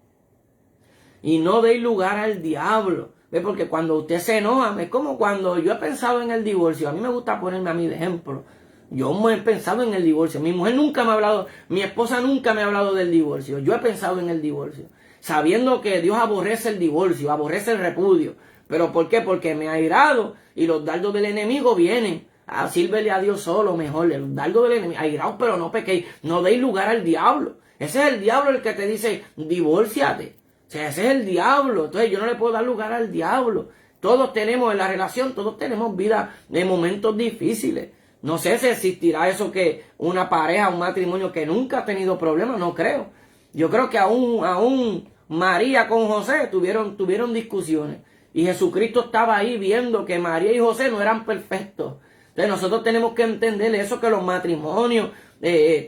Y no deis lugar al diablo. ¿Ve? Porque cuando usted se enoja, es como cuando yo he pensado en el divorcio. A mí me gusta ponerme a mí de ejemplo. Yo he pensado en el divorcio. Mi mujer nunca me ha hablado, mi esposa nunca me ha hablado del divorcio. Yo he pensado en el divorcio. Sabiendo que Dios aborrece el divorcio, aborrece el repudio. ¿Pero por qué? Porque me ha airado y los dardos del enemigo vienen. Sírvele a Dios solo mejor. Los dardos del enemigo, airaos, pero no pequéis. No deis lugar al diablo. Ese es el diablo el que te dice, divórciate. O sea, ese es el diablo. Entonces yo no le puedo dar lugar al diablo. Todos tenemos en la relación, todos tenemos vida en momentos difíciles. No sé si existirá eso, que una pareja, un matrimonio que nunca ha tenido problemas, no creo. Yo creo que aún María con José tuvieron discusiones. Y Jesucristo estaba ahí viendo que María y José no eran perfectos. Entonces nosotros tenemos que entender eso, que los matrimonios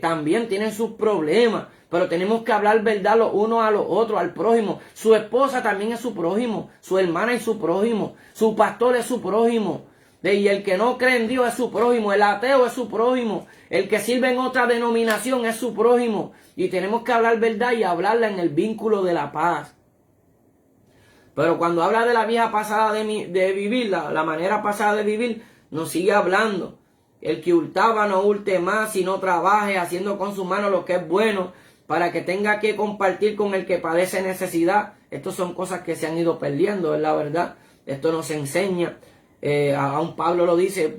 también tienen sus problemas. Pero tenemos que hablar verdad los unos a los otros, al prójimo. Su esposa también es su prójimo. Su hermana es su prójimo. Su pastor es su prójimo. Y el que no cree en Dios es su prójimo. El ateo es su prójimo. El que sirve en otra denominación es su prójimo. Y tenemos que hablar verdad y hablarla en el vínculo de la paz. Pero cuando habla de la vieja pasada de vivir, la manera pasada de vivir, nos sigue hablando. El que hurtaba no hurte más, sino trabaje haciendo con su mano lo que es bueno, para que tenga que compartir con el que padece necesidad. Estas son cosas que se han ido perdiendo, es la verdad. Esto nos enseña. Aún Pablo lo dice,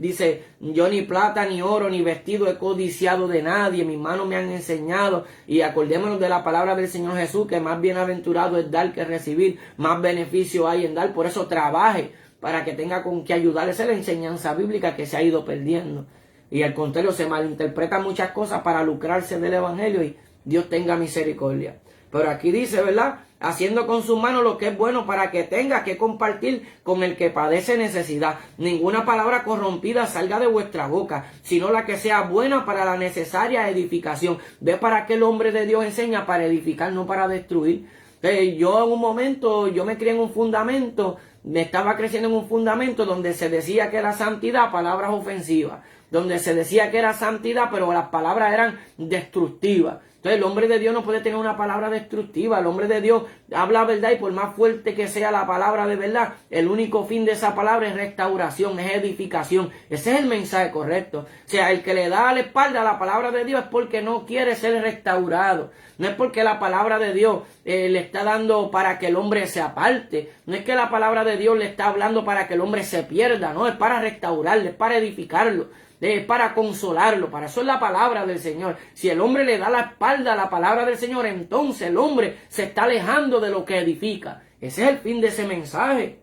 yo ni plata, ni oro, ni vestido he codiciado de nadie, mis manos me han enseñado. Y acordémonos de la palabra del Señor Jesús, que más bienaventurado es dar que recibir, más beneficio hay en dar. Por eso trabaje, para que tenga con qué ayudar. Esa es la enseñanza bíblica que se ha ido perdiendo. Y al contrario, se malinterpretan muchas cosas para lucrarse del evangelio, y Dios tenga misericordia. Pero aquí dice, ¿verdad? Haciendo con sus manos lo que es bueno, para que tenga que compartir con el que padece necesidad. Ninguna palabra corrompida salga de vuestra boca, sino la que sea buena para la necesaria edificación. ¿Ve para qué el hombre de Dios enseña? Para edificar, no para destruir. Yo en un momento, yo me crié en un fundamento, me estaba creciendo en un fundamento donde se decía que era santidad, palabras ofensivas. Donde se decía que era santidad, pero las palabras eran destructivas. Entonces el hombre de Dios no puede tener una palabra destructiva. El hombre de Dios habla verdad, y por más fuerte que sea la palabra de verdad, el único fin de esa palabra es restauración, es edificación. Ese es el mensaje correcto. O sea, el que le da la espalda a la palabra de Dios es porque no quiere ser restaurado. No es porque la palabra de Dios le está dando para que el hombre se aparte. No es que la palabra de Dios le está hablando para que el hombre se pierda. No, es para restaurarlo, es para edificarlo. Es para consolarlo. Para eso es la palabra del Señor. Si el hombre le da la espalda a la palabra del Señor, entonces el hombre se está alejando de lo que edifica. Ese es el fin de ese mensaje.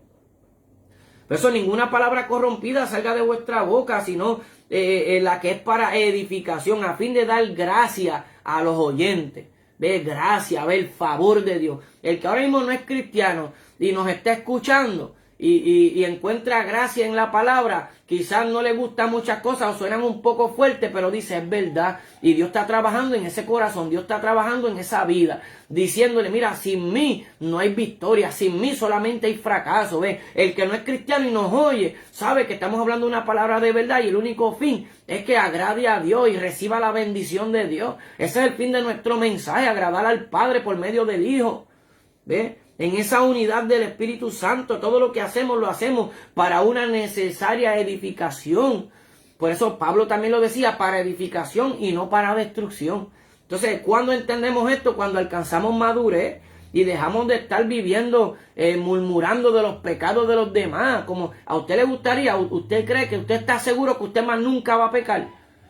Por eso ninguna palabra corrompida salga de vuestra boca, sino la que es para edificación, a fin de dar gracia a los oyentes. Ve gracia, ve el favor de Dios. El que ahora mismo no es cristiano y nos está escuchando y encuentra gracia en la palabra, quizás no le gustan muchas cosas o suenan un poco fuertes, pero dice, es verdad. Y Dios está trabajando en ese corazón, Dios está trabajando en esa vida, diciéndole, mira, sin mí no hay victoria, sin mí solamente hay fracaso. Ve, el que no es cristiano y nos oye, sabe que estamos hablando una palabra de verdad, y el único fin es que agrade a Dios y reciba la bendición de Dios. Ese es el fin de nuestro mensaje, agradar al Padre por medio del Hijo. ¿Ve? En esa unidad del Espíritu Santo, todo lo que hacemos lo hacemos para una necesaria edificación. Por eso Pablo también lo decía, para edificación y no para destrucción. Entonces, ¿cuándo entendemos esto? Cuando alcanzamos madurez y dejamos de estar viviendo, murmurando de los pecados de los demás. Como a usted le gustaría, usted cree que usted está seguro que usted más nunca va a pecar.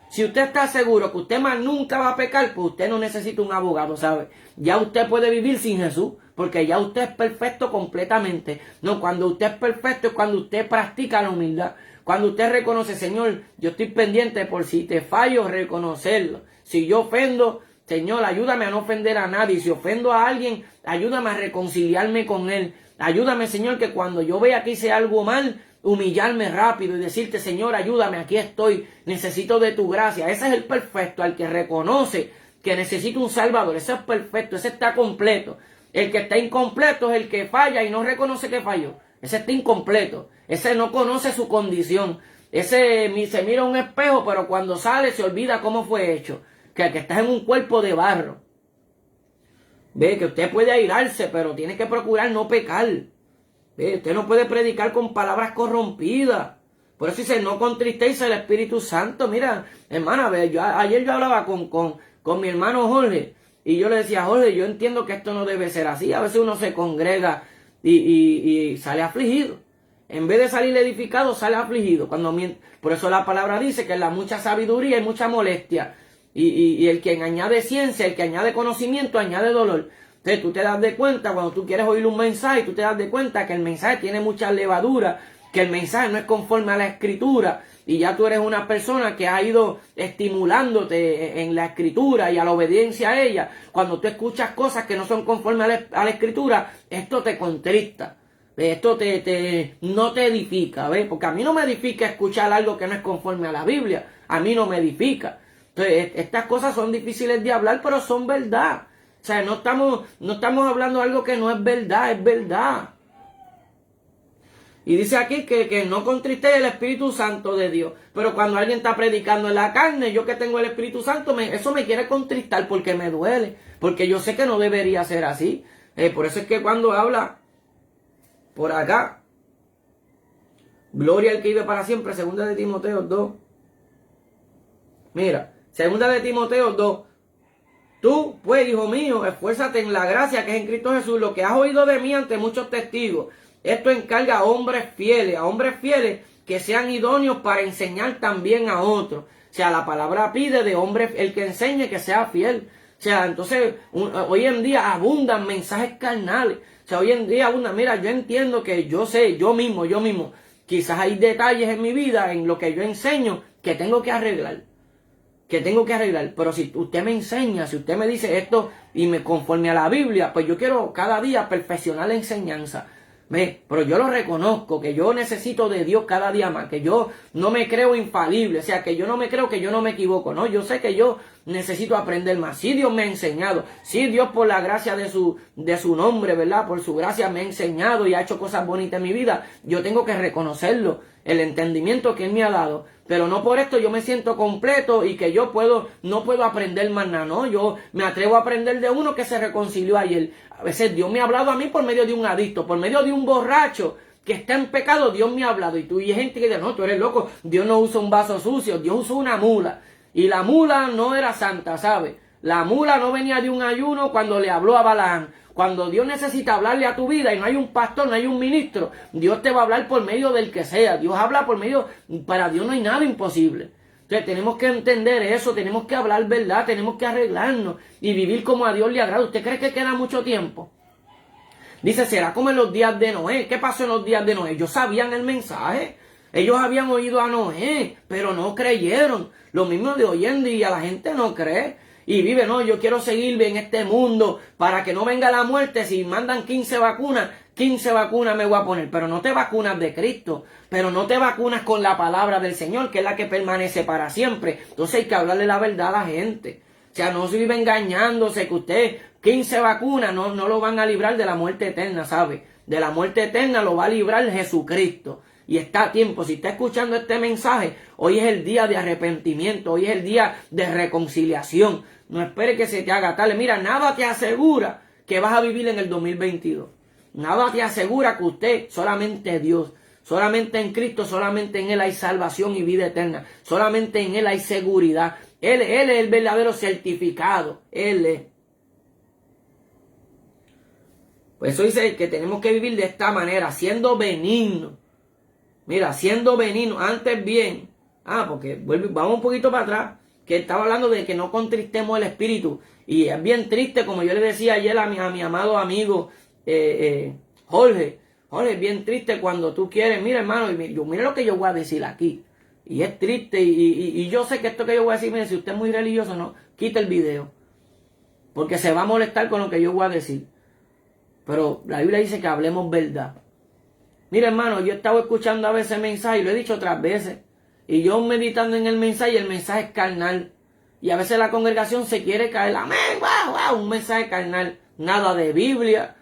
Si usted está seguro que usted más nunca va a pecar, pues usted no necesita un abogado, ¿sabe? Ya usted puede vivir sin Jesús, porque ya usted es perfecto completamente. No, cuando usted es perfecto es cuando usted practica la humildad. Cuando usted reconoce, Señor, yo estoy pendiente por si te fallo, reconocerlo. Si yo ofendo, Señor, ayúdame a no ofender a nadie. Si ofendo a alguien, ayúdame a reconciliarme con él. Ayúdame, Señor, que cuando yo vea que hice algo mal, humillarme rápido y decirte, Señor, ayúdame, aquí estoy, necesito de tu gracia. Ese es el perfecto, al que reconoce que necesita un Salvador. Ese es perfecto, ese está completo. El que está incompleto es el que falla y no reconoce que falló. Ese está incompleto. Ese no conoce su condición. Ese se mira a un espejo, pero cuando sale se olvida cómo fue hecho. Que estás en un cuerpo de barro. Ve que usted puede airarse, pero tiene que procurar no pecar. Ve, usted no puede predicar con palabras corrompidas. Por eso dice, no contristéis al Espíritu Santo. Mira, hermana, ayer yo hablaba con mi hermano Jorge. Y yo le decía, Jorge, yo entiendo que esto no debe ser así. A veces uno se congrega y sale afligido. En vez de salir edificado, sale afligido. Por eso la palabra dice que en la mucha sabiduría hay mucha molestia. Y el que añade ciencia, el que añade conocimiento, añade dolor. Entonces tú te das de cuenta, cuando tú quieres oír un mensaje, tú te das de cuenta que el mensaje tiene mucha levadura, que el mensaje no es conforme a la Escritura. Y ya tú eres una persona que ha ido estimulándote en la Escritura y a la obediencia a ella. Cuando tú escuchas cosas que no son conformes a la Escritura, esto te contrista. Esto no te edifica, ¿ves? Porque a mí no me edifica escuchar algo que no es conforme a la Biblia. A mí no me edifica. Entonces, estas cosas son difíciles de hablar, pero son verdad. O sea, no estamos hablando de algo que no es verdad, es verdad. Y dice aquí que no contriste el Espíritu Santo de Dios. Pero cuando alguien está predicando en la carne, yo que tengo el Espíritu Santo, eso me quiere contristar porque me duele. Porque yo sé que no debería ser así. Por eso es que cuando habla por acá, gloria al que vive para siempre, segunda de Timoteo 2. Mira, segunda de Timoteo 2. Tú, pues, hijo mío, esfuérzate en la gracia que es en Cristo Jesús, lo que has oído de mí ante muchos testigos. Esto encarga a hombres fieles que sean idóneos para enseñar también a otros. O sea, la palabra pide de hombre el que enseñe que sea fiel. O sea, entonces, hoy en día abundan mensajes carnales. O sea, hoy en día abundan, mira, yo entiendo que yo sé, yo mismo, quizás hay detalles en mi vida, en lo que yo enseño, que tengo que arreglar. Pero si usted me enseña, si usted me dice esto y me conforme a la Biblia, pues yo quiero cada día perfeccionar la enseñanza. Pero yo lo reconozco, que yo necesito de Dios cada día más, que yo no me creo infalible, o sea, que yo no me creo que yo no me equivoco, no, yo sé que yo necesito aprender más. Sí, Dios me ha enseñado, sí, Dios por la gracia de su nombre, ¿verdad? Por su gracia me ha enseñado y ha hecho cosas bonitas en mi vida. Yo tengo que reconocerlo, el entendimiento que Él me ha dado. Pero no por esto yo me siento completo y que yo no puedo aprender más nada, ¿no? Yo me atrevo a aprender de uno que se reconcilió ayer. A veces Dios me ha hablado a mí por medio de un adicto, por medio de un borracho que está en pecado, Dios me ha hablado. Y hay gente que dice, no, tú eres loco, Dios no usa un vaso sucio, Dios usó una mula. Y la mula no era santa, ¿sabes? La mula no venía de un ayuno cuando le habló a Balaam. Cuando Dios necesita hablarle a tu vida y no hay un pastor, no hay un ministro, Dios te va a hablar por medio del que sea. Dios habla por medio, para Dios no hay nada imposible. Entonces tenemos que entender eso, tenemos que hablar verdad, tenemos que arreglarnos y vivir como a Dios le agrada. ¿Usted cree que queda mucho tiempo? Dice, será como en los días de Noé. ¿Qué pasó en los días de Noé? Ellos sabían el mensaje. Ellos habían oído a Noé, pero no creyeron. Lo mismo de hoy en día, la gente no cree. Y vive, no, yo quiero seguir en este mundo para que no venga la muerte. Si mandan 15 vacunas me voy a poner. Pero no te vacunas de Cristo. Pero no te vacunas con la palabra del Señor, que es la que permanece para siempre. Entonces hay que hablarle la verdad a la gente. O sea, no se vive engañándose que usted 15 vacunas no lo van a librar de la muerte eterna, ¿sabe? De la muerte eterna lo va a librar Jesucristo. Y está a tiempo, si está escuchando este mensaje, hoy es el día de arrepentimiento, hoy es el día de reconciliación. No espere que se te haga tarde. Mira, nada te asegura que vas a vivir en el 2022. Nada te asegura que usted, solamente Dios, solamente en Cristo, solamente en Él hay salvación y vida eterna. Solamente en Él hay seguridad. Él es el verdadero certificado. Él es. Pues eso dice que tenemos que vivir de esta manera, siendo benignos. Mira, siendo benigno, antes bien. Porque vamos un poquito para atrás. Que estaba hablando de que no contristemos el espíritu. Y es bien triste, como yo le decía ayer a mi amado amigo Jorge. Jorge, es bien triste cuando tú quieres. Mira, hermano, mira lo que yo voy a decir aquí. Y es triste. Y yo sé que esto que yo voy a decir, mire, si usted es muy religioso, no, quita el video. Porque se va a molestar con lo que yo voy a decir. Pero la Biblia dice que hablemos verdad. Mira, hermano, yo he estado escuchando a veces mensajes, y lo he dicho otras veces, y yo meditando en el mensaje es carnal. Y a veces la congregación se quiere caer, amén, wow, un mensaje carnal. Nada de Biblia,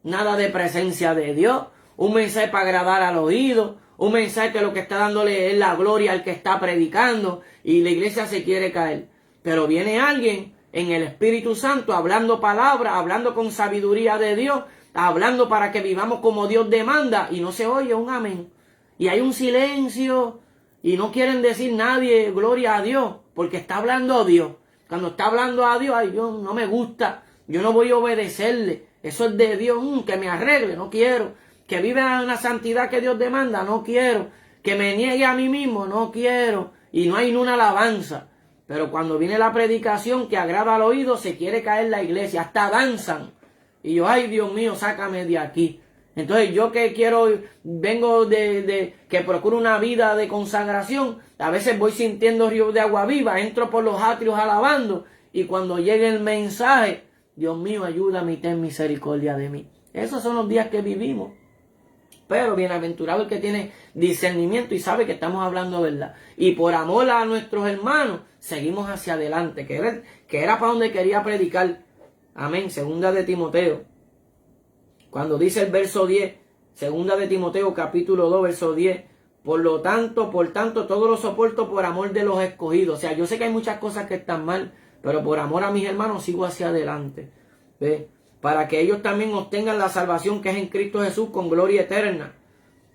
nada de presencia de Dios, un mensaje para agradar al oído, un mensaje que lo que está dándole es la gloria al que está predicando, y la iglesia se quiere caer. Pero viene alguien en el Espíritu Santo hablando palabras, hablando con sabiduría de Dios, hablando para que vivamos como Dios demanda, y no se oye un amén. Y hay un silencio, y no quieren decir nadie gloria a Dios, porque está hablando a Dios. Cuando está hablando a Dios, ay, Dios, no me gusta, yo no voy a obedecerle, eso es de Dios, que me arregle, no quiero. Que viva en la santidad que Dios demanda, no quiero. Que me niegue a mí mismo, no quiero. Y no hay ni una alabanza. Pero cuando viene la predicación que agrada al oído, se quiere caer la iglesia, hasta danzan. Y yo, ay, Dios mío, sácame de aquí. Entonces yo que vengo de que procuro una vida de consagración, a veces voy sintiendo ríos de agua viva, entro por los atrios alabando, y cuando llegue el mensaje, Dios mío, ayúdame y ten misericordia de mí. Esos son los días que vivimos. pero bienaventurado el que tiene discernimiento y sabe que estamos hablando verdad. Y por amor a nuestros hermanos, seguimos hacia adelante, que era para donde quería predicar. Amén. Segunda de Timoteo. Cuando dice el verso 10, segunda de Timoteo capítulo 2, verso 10. Por tanto, todo lo soporto por amor de los escogidos. O sea, yo sé que hay muchas cosas que están mal, pero por amor a mis hermanos sigo hacia adelante. ¿Ve? Para que ellos también obtengan la salvación que es en Cristo Jesús con gloria eterna.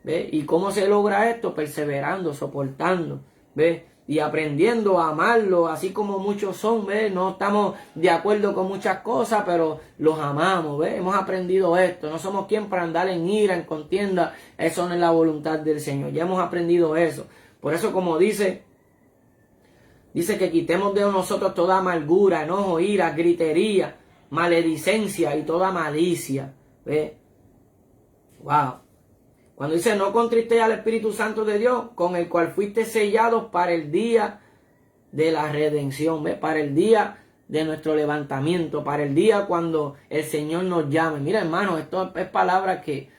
¿Ve? ¿Y cómo se logra esto? Perseverando, soportando, ¿ve? Y aprendiendo a amarlo, así como muchos son, ¿ve? No estamos de acuerdo con muchas cosas, pero los amamos, ¿ve? Hemos aprendido esto. No somos quien para andar en ira, en contienda. Eso no es la voluntad del Señor. Ya hemos aprendido eso. Por eso, como dice que quitemos de nosotros toda amargura, enojo, ira, gritería, maledicencia y toda malicia. ¿Ve? Wow. Cuando dice no contristéis al Espíritu Santo de Dios, con el cual fuiste sellados para el día de la redención, ¿ve? Para el día de nuestro levantamiento, para el día cuando el Señor nos llame. Mira, hermano, esto es palabra que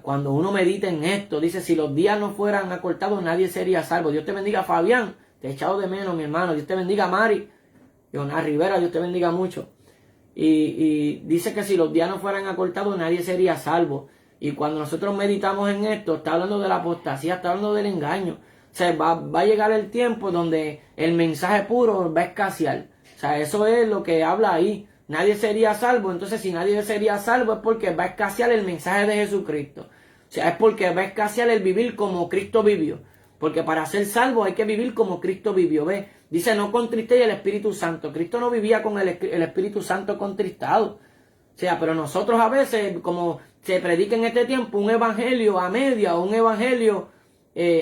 cuando uno medita en esto, dice, si los días no fueran acortados, nadie sería salvo. Dios te bendiga, Fabián, te he echado de menos, mi hermano. Dios te bendiga, Mari, Leonardo Rivera, Dios te bendiga mucho. Y dice que si los días no fueran acortados, nadie sería salvo. Y cuando nosotros meditamos en esto, está hablando de la apostasía, está hablando del engaño. O sea, va a llegar el tiempo donde el mensaje puro va a escasear. O sea, eso es lo que habla ahí. Nadie sería salvo. Entonces, si nadie sería salvo es porque va a escasear el mensaje de Jesucristo. O sea, es porque va a escasear el vivir como Cristo vivió. Porque para ser salvo hay que vivir como Cristo vivió. ¿Ve? Dice, no contristéis el Espíritu Santo. Cristo no vivía con el Espíritu Santo contristado. O sea, pero nosotros a veces, como se predica en este tiempo, un evangelio a media o un evangelio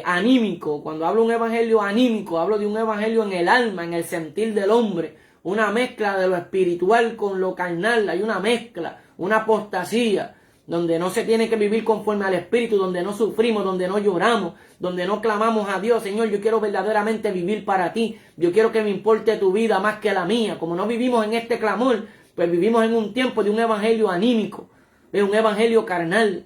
anímico. Cuando hablo de un evangelio anímico, hablo de un evangelio en el alma, en el sentir del hombre. Una mezcla de lo espiritual con lo carnal. Hay una mezcla, una apostasía, donde no se tiene que vivir conforme al Espíritu, donde no sufrimos, donde no lloramos, donde no clamamos a Dios. Señor, yo quiero verdaderamente vivir para ti. Yo quiero que me importe tu vida más que la mía. Como no vivimos en este clamor, pues vivimos en un tiempo de un evangelio anímico, de un evangelio carnal.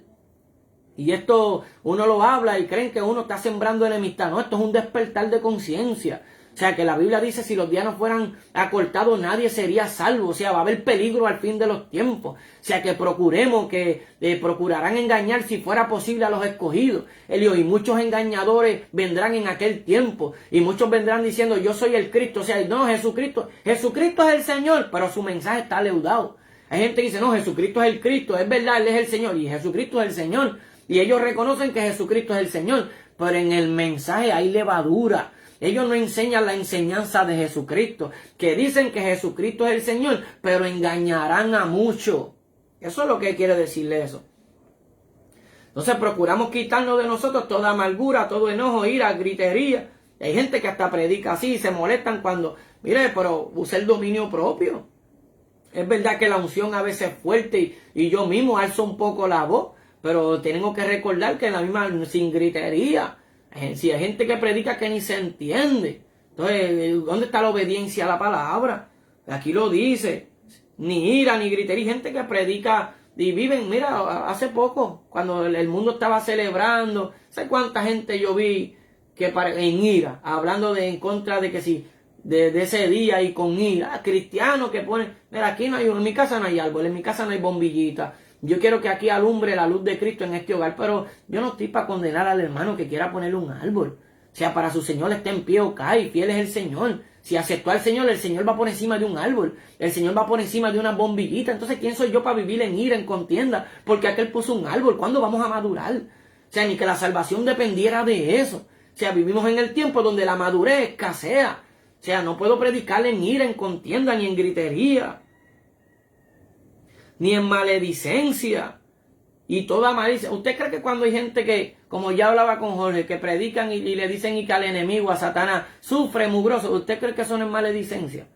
Y esto uno lo habla y creen que uno está sembrando enemistad. No, esto es un despertar de conciencia. O sea, que la Biblia dice, si los días no fueran acortados, nadie sería salvo. O sea, va a haber peligro al fin de los tiempos. O sea, que procuremos, que procurarán engañar si fuera posible a los escogidos. Y muchos engañadores vendrán en aquel tiempo. Y muchos vendrán diciendo, yo soy el Cristo. O sea, no, Jesucristo es el Señor, pero su mensaje está leudado. Hay gente que dice, no, Jesucristo es el Cristo. Es verdad, Él es el Señor. Y Jesucristo es el Señor. Y ellos reconocen que Jesucristo es el Señor. Pero en el mensaje hay levadura. Ellos no enseñan la enseñanza de Jesucristo, que dicen que Jesucristo es el Señor, pero engañarán a muchos. Eso es lo que quiere decirle eso. Entonces procuramos quitarnos de nosotros toda amargura, todo enojo, ira, gritería. Hay gente que hasta predica así y se molestan cuando, mire, pero use el dominio propio. Es verdad que la unción a veces es fuerte y yo mismo alzo un poco la voz, pero tenemos que recordar que la misma, sin gritería. Si hay gente que predica que ni se entiende. Entonces, ¿dónde está la obediencia a la palabra? Aquí lo dice. Ni ira, ni gritería. Hay gente que predica y viven, mira, hace poco, cuando el mundo estaba celebrando, ¿sabes cuánta gente yo vi que en ira, hablando en contra de que si, de ese día y con ira? Cristianos que ponen, mira, aquí no hay uno, en mi casa no hay árbol, en mi casa no hay bombillita. Yo quiero que aquí alumbre la luz de Cristo en este hogar, pero yo no estoy para condenar al hermano que quiera ponerle un árbol. O sea, para su Señor está en pie o cae, fiel es el Señor. Si aceptó al Señor, el Señor va por encima de un árbol. El Señor va por encima de una bombillita. Entonces, ¿quién soy yo para vivir en ira, en contienda? Porque aquel puso un árbol. ¿Cuándo vamos a madurar? O sea, ni que la salvación dependiera de eso. O sea, vivimos en el tiempo donde la madurez escasea. O sea, no puedo predicar en ira, en contienda, ni en gritería, ni en maledicencia y toda malicia. ¿Usted cree que cuando hay gente que, como ya hablaba con Jorge, que predican y le dicen y que al enemigo, a Satanás, sufre mugroso, ¿usted cree que eso no es maledicencia?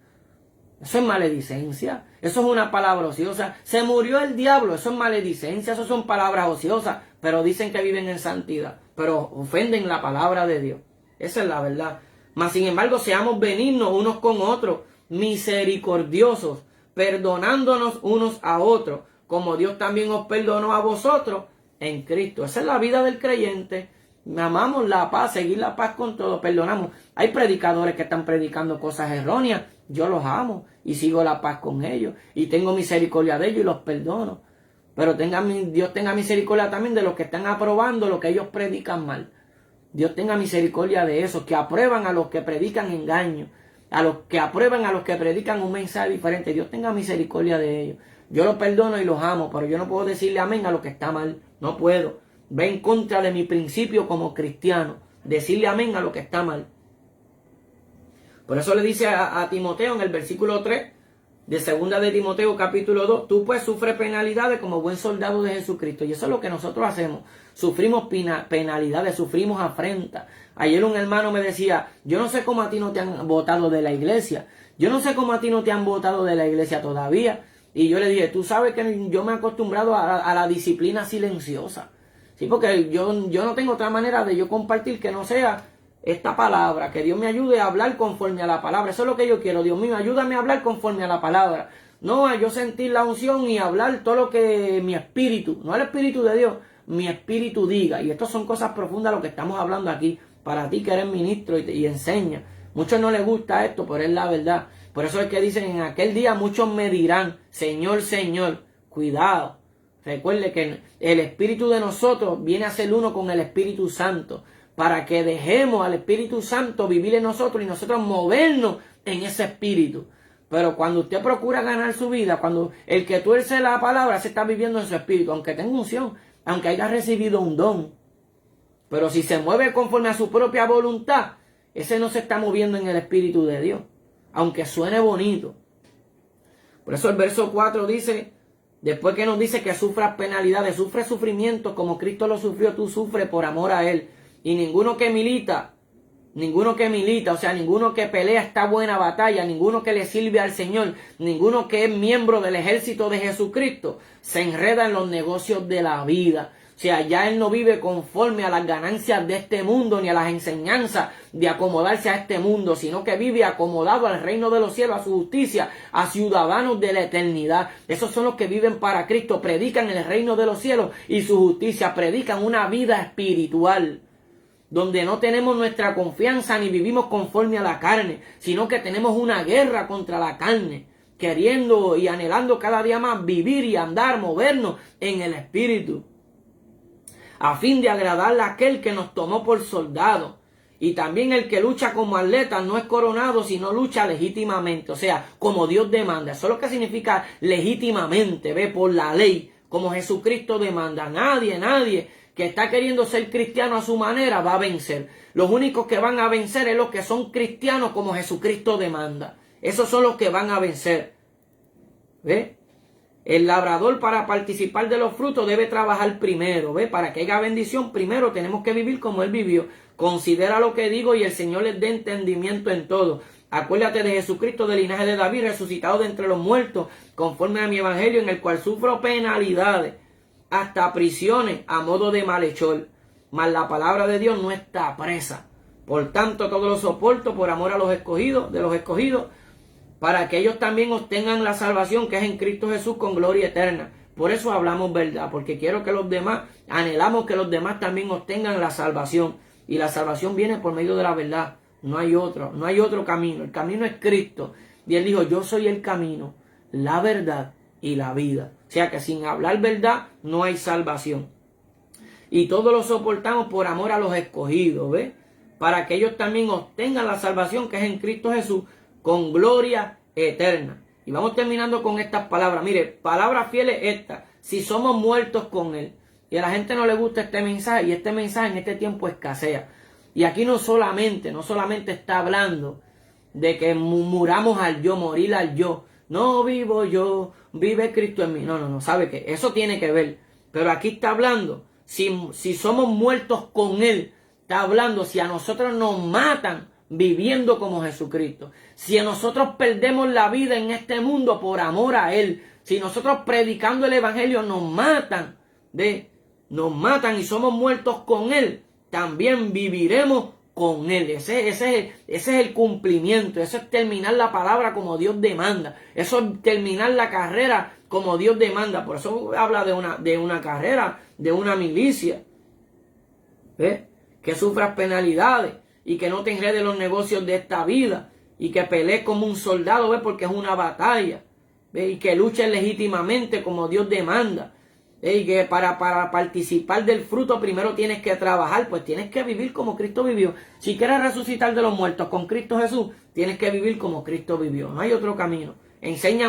Eso es maledicencia. Eso es una palabra ociosa. Se murió el diablo, eso es maledicencia, eso son palabras ociosas, pero dicen que viven en santidad, pero ofenden la palabra de Dios. Esa es la verdad. Mas sin embargo, seamos benignos unos con otros, misericordiosos, perdonándonos unos a otros, como Dios también os perdonó a vosotros en Cristo. Esa es la vida del creyente. Amamos la paz, seguir la paz con todo, perdonamos. Hay predicadores que están predicando cosas erróneas. Yo los amo y sigo la paz con ellos. Y tengo misericordia de ellos y los perdono. Pero Dios tenga misericordia también de los que están aprobando lo que ellos predican mal. Dios tenga misericordia de esos que aprueban a los que predican engaño, a los que aprueban a los que predican un mensaje diferente. Dios tenga misericordia de ellos. Yo los perdono y los amo, pero yo no puedo decirle amén a lo que está mal. No puedo. Va en contra de mi principio como cristiano, decirle amén a lo que está mal. Por eso le dice a Timoteo en el versículo 3 de segunda de Timoteo capítulo 2, tú pues sufres penalidades como buen soldado de Jesucristo. Y eso es lo que nosotros hacemos. Sufrimos penalidades, sufrimos afrentas. Ayer un hermano me decía, yo no sé cómo a ti no te han votado de la iglesia. Yo no sé cómo a ti no te han votado de la iglesia todavía. Y yo le dije, tú sabes que yo me he acostumbrado a la disciplina silenciosa. Sí, porque yo no tengo otra manera de yo compartir que no sea esta palabra, que Dios me ayude a hablar conforme a la palabra. Eso es lo que yo quiero. Dios mío, ayúdame a hablar conforme a la palabra. No a yo sentir la unción y hablar todo lo que mi espíritu, no el espíritu de Dios, mi espíritu diga. Y esto son cosas profundas lo que estamos hablando aquí. Para ti que eres ministro y enseña. Muchos no les gusta esto, pero es la verdad. Por eso es que dicen, en aquel día muchos me dirán, Señor, Señor. Cuidado. Recuerde que el Espíritu de nosotros viene a ser uno con el Espíritu Santo, para que dejemos al Espíritu Santo vivir en nosotros y nosotros movernos en ese Espíritu. Pero cuando usted procura ganar su vida, cuando el que tuerce la palabra se está viviendo en su Espíritu, aunque tenga unción, aunque haya recibido un don. Pero si se mueve conforme a su propia voluntad, ese no se está moviendo en el Espíritu de Dios, aunque suene bonito. Por eso el verso 4 dice, después que nos dice que sufras penalidades, sufre sufrimiento como Cristo lo sufrió, tú sufres por amor a Él. Y ninguno que milita, o sea, ninguno que pelea esta buena batalla, ninguno que le sirve al Señor, ninguno que es miembro del ejército de Jesucristo, se enreda en los negocios de la vida. O sea, ya él no vive conforme a las ganancias de este mundo, ni a las enseñanzas de acomodarse a este mundo, sino que vive acomodado al reino de los cielos, a su justicia, a ciudadanos de la eternidad. Esos son los que viven para Cristo, predican el reino de los cielos y su justicia, predican una vida espiritual, donde no tenemos nuestra confianza ni vivimos conforme a la carne, sino que tenemos una guerra contra la carne, queriendo y anhelando cada día más vivir y andar, movernos en el Espíritu, a fin de agradarle a aquel que nos tomó por soldados. Y también el que lucha como atleta no es coronado, sino lucha legítimamente, o sea, como Dios demanda. Eso es lo que significa legítimamente, ve, por la ley, como Jesucristo demanda. Nadie que está queriendo ser cristiano a su manera va a vencer. Los únicos que van a vencer es los que son cristianos como Jesucristo demanda. Esos son los que van a vencer. ¿Ve? El labrador, para participar de los frutos, debe trabajar primero. ¿Ve? Para que haya bendición, primero tenemos que vivir como Él vivió. Considera lo que digo y el Señor les dé entendimiento en todo. Acuérdate de Jesucristo, del linaje de David, resucitado de entre los muertos, conforme a mi evangelio, en el cual sufro penalidades, hasta prisiones, a modo de malhechor. Mas la palabra de Dios no está presa. Por tanto, todo lo soporto por amor a los escogidos, para que ellos también obtengan la salvación que es en Cristo Jesús con gloria eterna. Por eso hablamos verdad, porque quiero que los demás, anhelamos que los demás también obtengan la salvación. Y la salvación viene por medio de la verdad. No hay otro camino. El camino es Cristo. Y Él dijo, yo soy el camino, la verdad y la vida. O sea que sin hablar verdad no hay salvación. Y todo lo soportamos por amor a los escogidos, ¿ves? Para que ellos también obtengan la salvación que es en Cristo Jesús con gloria eterna. Y vamos terminando con estas palabras. Mire, palabra fiel es esta: si somos muertos con Él. Y a la gente no le gusta este mensaje, y este mensaje en este tiempo escasea. Y aquí no solamente está hablando de que muramos al yo, morir al yo. No vivo yo, vive Cristo en mí. No, ¿sabe qué? Eso tiene que ver. Pero aquí está hablando, si somos muertos con Él, está hablando si a nosotros nos matan viviendo como Jesucristo. Si a nosotros perdemos la vida en este mundo por amor a Él. Si nosotros predicando el Evangelio nos matan y somos muertos con Él, también viviremos con Él. Ese es el cumplimiento. Eso es terminar la palabra como Dios demanda. Eso es terminar la carrera como Dios demanda. Por eso habla de una carrera, de una milicia. ¿Ves? Que sufras penalidades y que no te enredes los negocios de esta vida y que pelees como un soldado, ¿ves? Porque es una batalla. ¿Ves? Y que luches legítimamente como Dios demanda. Y que para participar del fruto primero tienes que trabajar, pues tienes que vivir como Cristo vivió. Si quieres resucitar de los muertos con Cristo Jesús, tienes que vivir como Cristo vivió. No hay otro camino.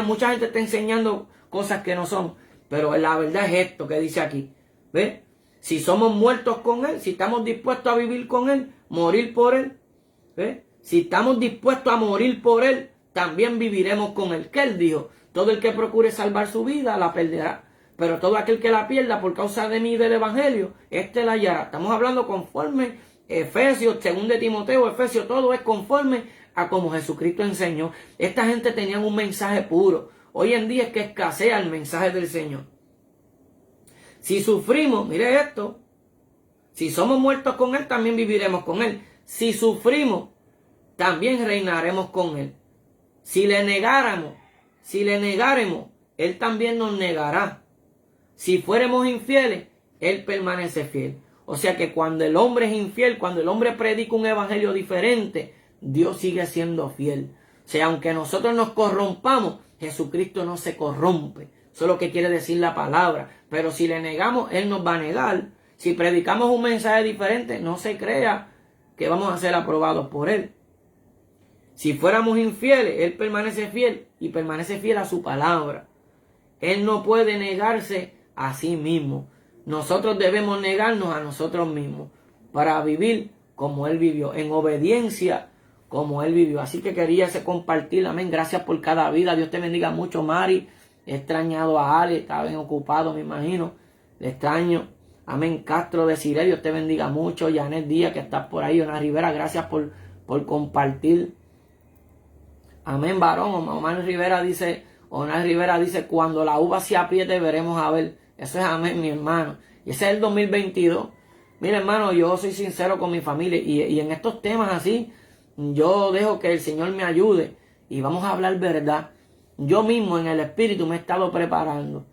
Mucha gente está enseñando cosas que no son, pero la verdad es esto que dice aquí. ¿Ves? Si somos muertos con Él, si estamos dispuestos a vivir con Él, morir por Él, ¿ves? Si estamos dispuestos a morir por Él, también viviremos con Él. ¿Qué Él dijo? Todo el que procure salvar su vida, la perderá. Pero todo aquel que la pierda por causa de mí y del Evangelio, la hallará. Estamos hablando conforme Efesios, 2 de Timoteo, Efesios, todo es conforme a como Jesucristo enseñó. Esta gente tenía un mensaje puro. Hoy en día es que escasea el mensaje del Señor. Si sufrimos, mire esto, si somos muertos con Él, también viviremos con Él. Si sufrimos, también reinaremos con Él. Si le negáramos, Él también nos negará. Si fuéramos infieles, Él permanece fiel. O sea que cuando el hombre es infiel, cuando el hombre predica un evangelio diferente, Dios sigue siendo fiel. O sea, aunque nosotros nos corrompamos, Jesucristo no se corrompe. Eso es lo que quiere decir la palabra. Pero si le negamos, Él nos va a negar. Si predicamos un mensaje diferente, no se crea que vamos a ser aprobados por Él. Si fuéramos infieles, Él permanece fiel y permanece fiel a su palabra. Él no puede negarse a sí mismo. Nosotros debemos negarnos a nosotros mismos para vivir como Él vivió, en obediencia como Él vivió. Así que quería compartir, amén. Gracias por cada vida. Dios te bendiga mucho, Mari. He extrañado a Ale, estaba bien ocupado, me imagino. Le extraño. Amén. Castro de Cire, Dios te bendiga mucho. Janet Díaz, que estás por ahí. Ona Rivera, gracias por compartir. Amén, varón. Omar Rivera dice, cuando la uva se apriete, veremos a ver. Eso es amén, mi hermano. Y ese es el 2022. Mira, hermano, yo soy sincero con mi familia. Y en estos temas así, yo dejo que el Señor me ayude. Y vamos a hablar verdad. Yo mismo en el Espíritu me he estado preparando.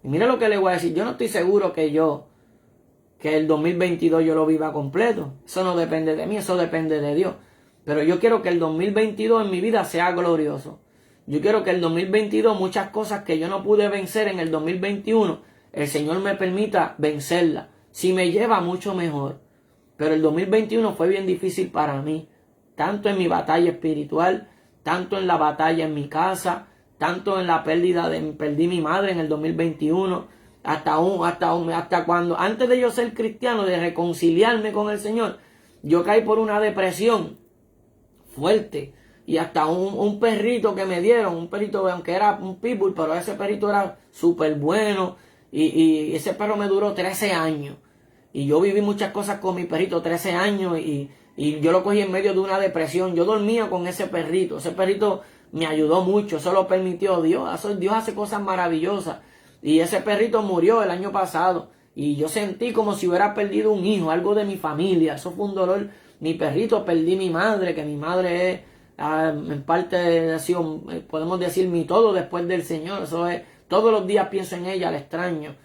Y mira lo que le voy a decir. Yo no estoy seguro que el 2022 yo lo viva completo. Eso no depende de mí, eso depende de Dios. Pero yo quiero que el 2022 en mi vida sea glorioso. Yo quiero que el 2022, muchas cosas que yo no pude vencer en el 2021, el Señor me permita vencerlas. Si me lleva, mucho mejor. Pero el 2021 fue bien difícil para mí. Tanto en mi batalla espiritual, tanto en la batalla en mi casa, tanto en la perdí mi madre en el 2021, hasta cuando, antes de yo ser cristiano, de reconciliarme con el Señor, yo caí por una depresión fuerte. Y hasta un perrito que me dieron, un perrito, aunque era un pitbull, pero ese perrito era súper bueno. Y ese perro me duró 13 años. Y yo viví muchas cosas con mi perrito, 13 años. Y yo lo cogí en medio de una depresión. Yo dormía con ese perrito. Ese perrito me ayudó mucho. Eso lo permitió Dios. Dios hace cosas maravillosas. Y ese perrito murió el año pasado. Y yo sentí como si hubiera perdido un hijo, algo de mi familia. Eso fue un dolor. Mi perrito, perdí mi madre, que mi madre es... en parte ha sido, podemos decir, mi todo después del Señor. Eso es, todos los días pienso en ella, la extraño.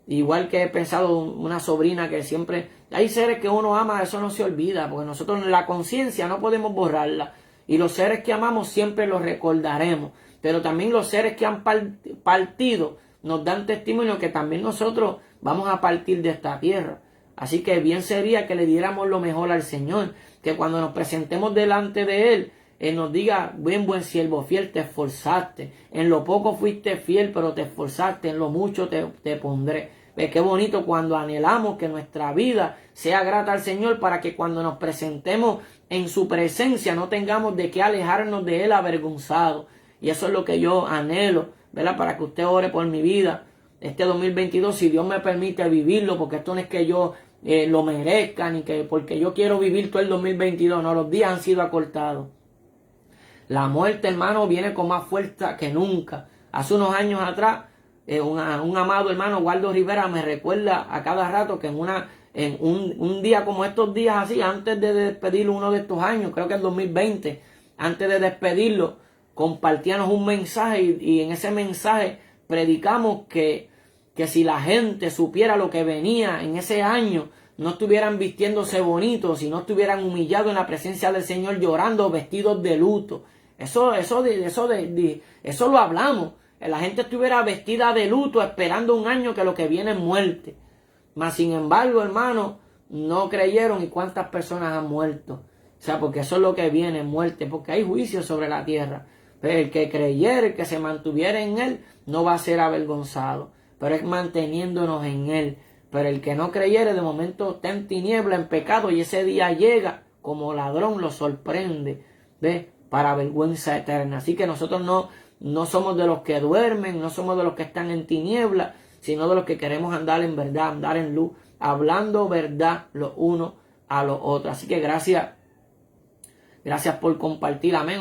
Igual que he pensado una sobrina que siempre... Hay seres que uno ama, eso no se olvida, porque nosotros la conciencia no podemos borrarla. Y los seres que amamos siempre los recordaremos. Pero también los seres que han partido nos dan testimonio que también nosotros vamos a partir de esta tierra. Así que bien sería que le diéramos lo mejor al Señor. Que cuando nos presentemos delante de Él, Él nos diga, buen siervo, fiel, te esforzaste. En lo poco fuiste fiel, pero te esforzaste. En lo mucho te pondré. ¿Ves qué bonito cuando anhelamos que nuestra vida sea grata al Señor para que cuando nos presentemos en su presencia no tengamos de qué alejarnos de Él avergonzados? Y eso es lo que yo anhelo, ¿verdad? Para que usted ore por mi vida. Este 2022, si Dios me permite vivirlo, porque esto no es que yo lo merezca, ni que porque yo quiero vivir todo el 2022. No, los días han sido acortados. La muerte, hermano, viene con más fuerza que nunca. Hace unos años atrás, un amado hermano, Waldo Rivera, me recuerda a cada rato que en un día como estos días así, antes de despedir uno de estos años, creo que el 2020, antes de despedirlo, compartíamos un mensaje y en ese mensaje predicamos que si la gente supiera lo que venía en ese año, no estuvieran vistiéndose bonitos, si no estuvieran humillados en la presencia del Señor, llorando, vestidos de luto. Eso lo hablamos. La gente estuviera vestida de luto, esperando un año que lo que viene es muerte. Mas sin embargo, hermano, no creyeron y cuántas personas han muerto. O sea, porque eso es lo que viene, muerte, porque hay juicio sobre la tierra. Pero el que creyera, el que se mantuviera en Él, no va a ser avergonzado. Pero es manteniéndonos en Él. Pero el que no creyere, de momento está en tiniebla, en pecado, y ese día llega como ladrón, lo sorprende, ¿ves? Para vergüenza eterna. Así que nosotros no somos de los que duermen, no somos de los que están en tiniebla, sino de los que queremos andar en verdad, andar en luz, hablando verdad los unos a los otros. Así que gracias por compartir, amén.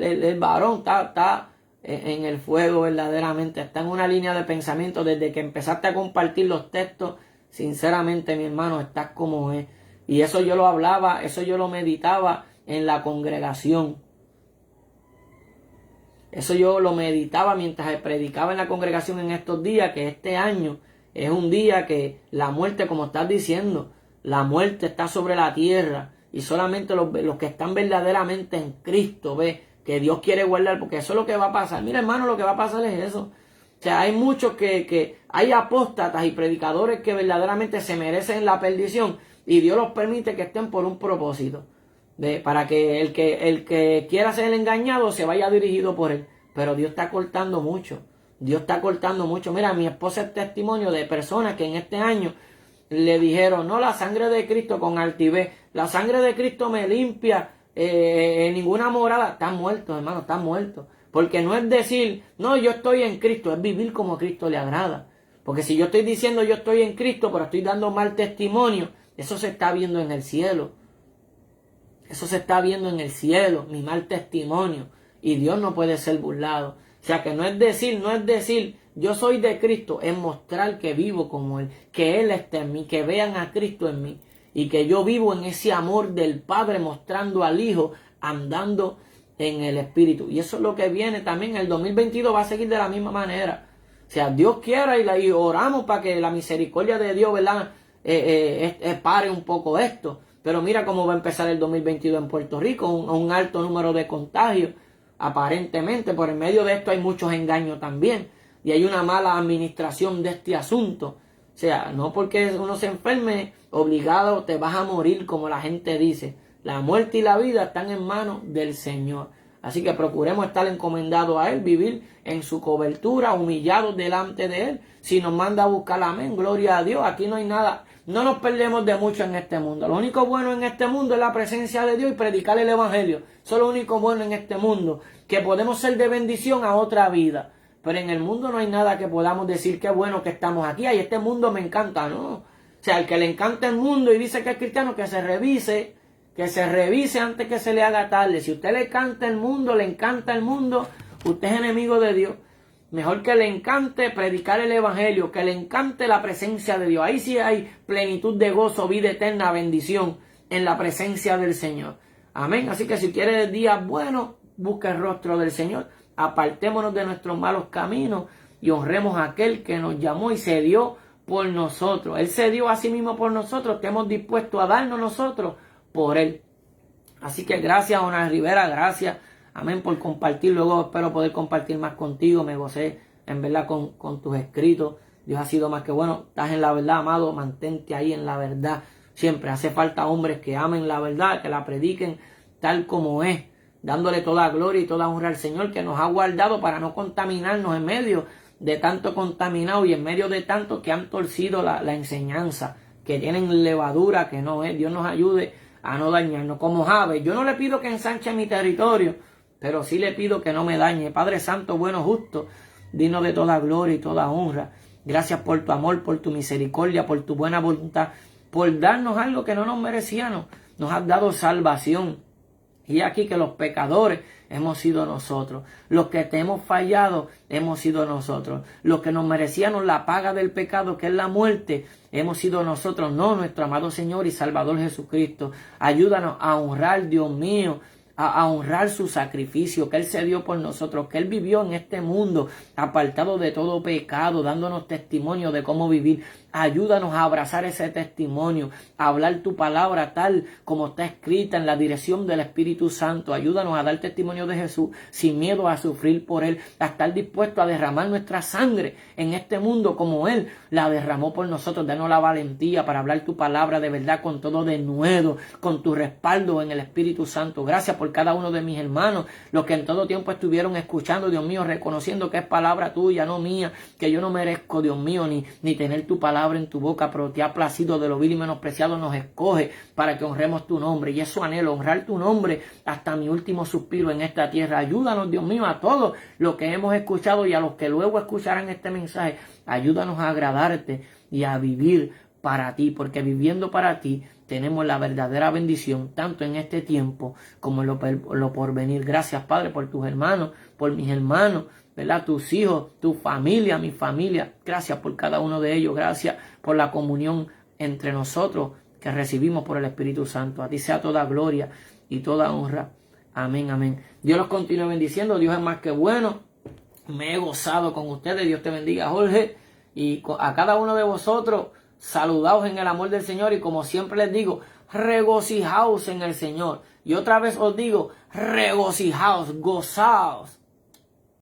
El varón está en el fuego verdaderamente, está en una línea de pensamiento desde que empezaste a compartir los textos. Sinceramente, mi hermano, estás como es. Y eso yo lo hablaba, eso yo lo meditaba en la congregación. Eso yo lo meditaba mientras predicaba en la congregación en estos días, que este año es un día que la muerte, como estás diciendo, la muerte está sobre la tierra. Y solamente los que están verdaderamente en Cristo, ve, que Dios quiere guardar, porque eso es lo que va a pasar. Mira, hermano, lo que va a pasar es eso. O sea, hay muchos que hay apóstatas y predicadores que verdaderamente se merecen la perdición y Dios los permite que estén por un propósito, para que el que quiera ser engañado se vaya dirigido por él. Pero Dios está cortando mucho. Dios está cortando mucho. Mira, mi esposa es testimonio de personas que en este año le dijeron, no, la sangre de Cristo con altivez, la sangre de Cristo me limpia, ninguna morada. Están muertos, hermano, están muertos. Porque no es decir, no, yo estoy en Cristo, es vivir como Cristo le agrada. Porque si yo estoy diciendo yo estoy en Cristo, pero estoy dando mal testimonio, eso se está viendo en el cielo. Eso se está viendo en el cielo, mi mal testimonio. Y Dios no puede ser burlado. O sea que no es decir, yo soy de Cristo, es mostrar que vivo como Él, que Él está en mí, que vean a Cristo en mí. Y que yo vivo en ese amor del Padre, mostrando al Hijo, andando en el Espíritu. Y eso es lo que viene también. El 2022 va a seguir de la misma manera. O sea, Dios quiera y oramos para que la misericordia de Dios, ¿verdad? Pare un poco esto. Pero mira cómo va a empezar el 2022 en Puerto Rico. Un alto número de contagios. Aparentemente, por en medio de esto hay muchos engaños también. Y hay una mala administración de este asunto. O sea, no porque uno se enferme, obligado te vas a morir como la gente dice. La muerte y la vida están en manos del Señor. Así que procuremos estar encomendados a Él, vivir en su cobertura, humillados delante de Él. Si nos manda a buscar, amén, gloria a Dios. Aquí no hay nada, no nos perdemos de mucho en este mundo. Lo único bueno en este mundo es la presencia de Dios y predicar el Evangelio. Eso es lo único bueno en este mundo, que podemos ser de bendición a otra vida. Pero en el mundo no hay nada que podamos decir qué bueno que estamos aquí. Ay, este mundo me encanta, ¿no? O sea, el que le encanta el mundo y dice que es cristiano, que se revise antes que se le haga tarde. Si usted le encanta el mundo, usted es enemigo de Dios. Mejor que le encante predicar el Evangelio, que le encante la presencia de Dios. Ahí sí hay plenitud de gozo, vida eterna, bendición en la presencia del Señor. Amén. Así que si quiere días buenos, busque el rostro del Señor. Apartémonos de nuestros malos caminos y honremos a aquel que nos llamó y se dio por nosotros. Él se dio a sí mismo por nosotros. Estemos dispuestos a darnos nosotros por Él. Así que gracias, Jonás Rivera, gracias, amén, por compartir. Luego espero poder compartir más contigo. Me gocé en verdad con tus escritos. Dios ha sido más que bueno. Estás en la verdad, amado, mantente ahí en la verdad. Siempre hace falta hombres que amen la verdad, que la prediquen tal como es, dándole toda gloria y toda honra al Señor, que nos ha guardado para no contaminarnos en medio de tanto contaminado y en medio de tanto que han torcido la enseñanza, que tienen levadura que no es. Dios nos ayude a no dañarnos como Jabes. Yo no le pido que ensanche mi territorio, pero sí le pido que no me dañe. Padre Santo, bueno, justo, digno de toda gloria y toda honra. Gracias por tu amor, por tu misericordia, por tu buena voluntad, por darnos algo que no nos merecíamos. Nos has dado salvación. Y aquí que los pecadores hemos sido nosotros. Los que te hemos fallado hemos sido nosotros. Los que nos merecíamos la paga del pecado, que es la muerte, hemos sido nosotros. No, nuestro amado Señor y Salvador Jesucristo. Ayúdanos a honrar, Dios mío, a honrar su sacrificio, que Él se dio por nosotros, que Él vivió en este mundo apartado de todo pecado, dándonos testimonio de cómo vivir. Ayúdanos a abrazar ese testimonio, a hablar tu palabra tal como está escrita en la dirección del Espíritu Santo. Ayúdanos a dar testimonio de Jesús sin miedo a sufrir por Él, a estar dispuesto a derramar nuestra sangre en este mundo como Él la derramó por nosotros. Danos la valentía para hablar tu palabra de verdad con todo denuedo, con tu respaldo en el Espíritu Santo. Gracias por cada uno de mis hermanos, los que en todo tiempo estuvieron escuchando, Dios mío, reconociendo que es palabra tuya, no mía, que yo no merezco, Dios mío, ni tener tu palabra en tu boca, pero te ha placido de lo vil y menospreciado, nos escoge para que honremos tu nombre. Y eso anhelo, honrar tu nombre hasta mi último suspiro en esta tierra. Ayúdanos, Dios mío, a todos los que hemos escuchado y a los que luego escucharán este mensaje. Ayúdanos a agradarte y a vivir para ti, porque viviendo para ti tenemos la verdadera bendición, tanto en este tiempo como en lo porvenir. Gracias, Padre, por tus hermanos, por mis hermanos, ¿verdad? Tus hijos, tu familia, mi familia. Gracias por cada uno de ellos. Gracias por la comunión entre nosotros que recibimos por el Espíritu Santo. A ti sea toda gloria y toda honra. Amén, amén. Dios los continúe bendiciendo. Dios es más que bueno. Me he gozado con ustedes. Dios te bendiga, Jorge. Y a cada uno de vosotros, saludaos en el amor del Señor. Y como siempre les digo, regocijaos en el Señor. Y otra vez os digo, regocijaos, gozaos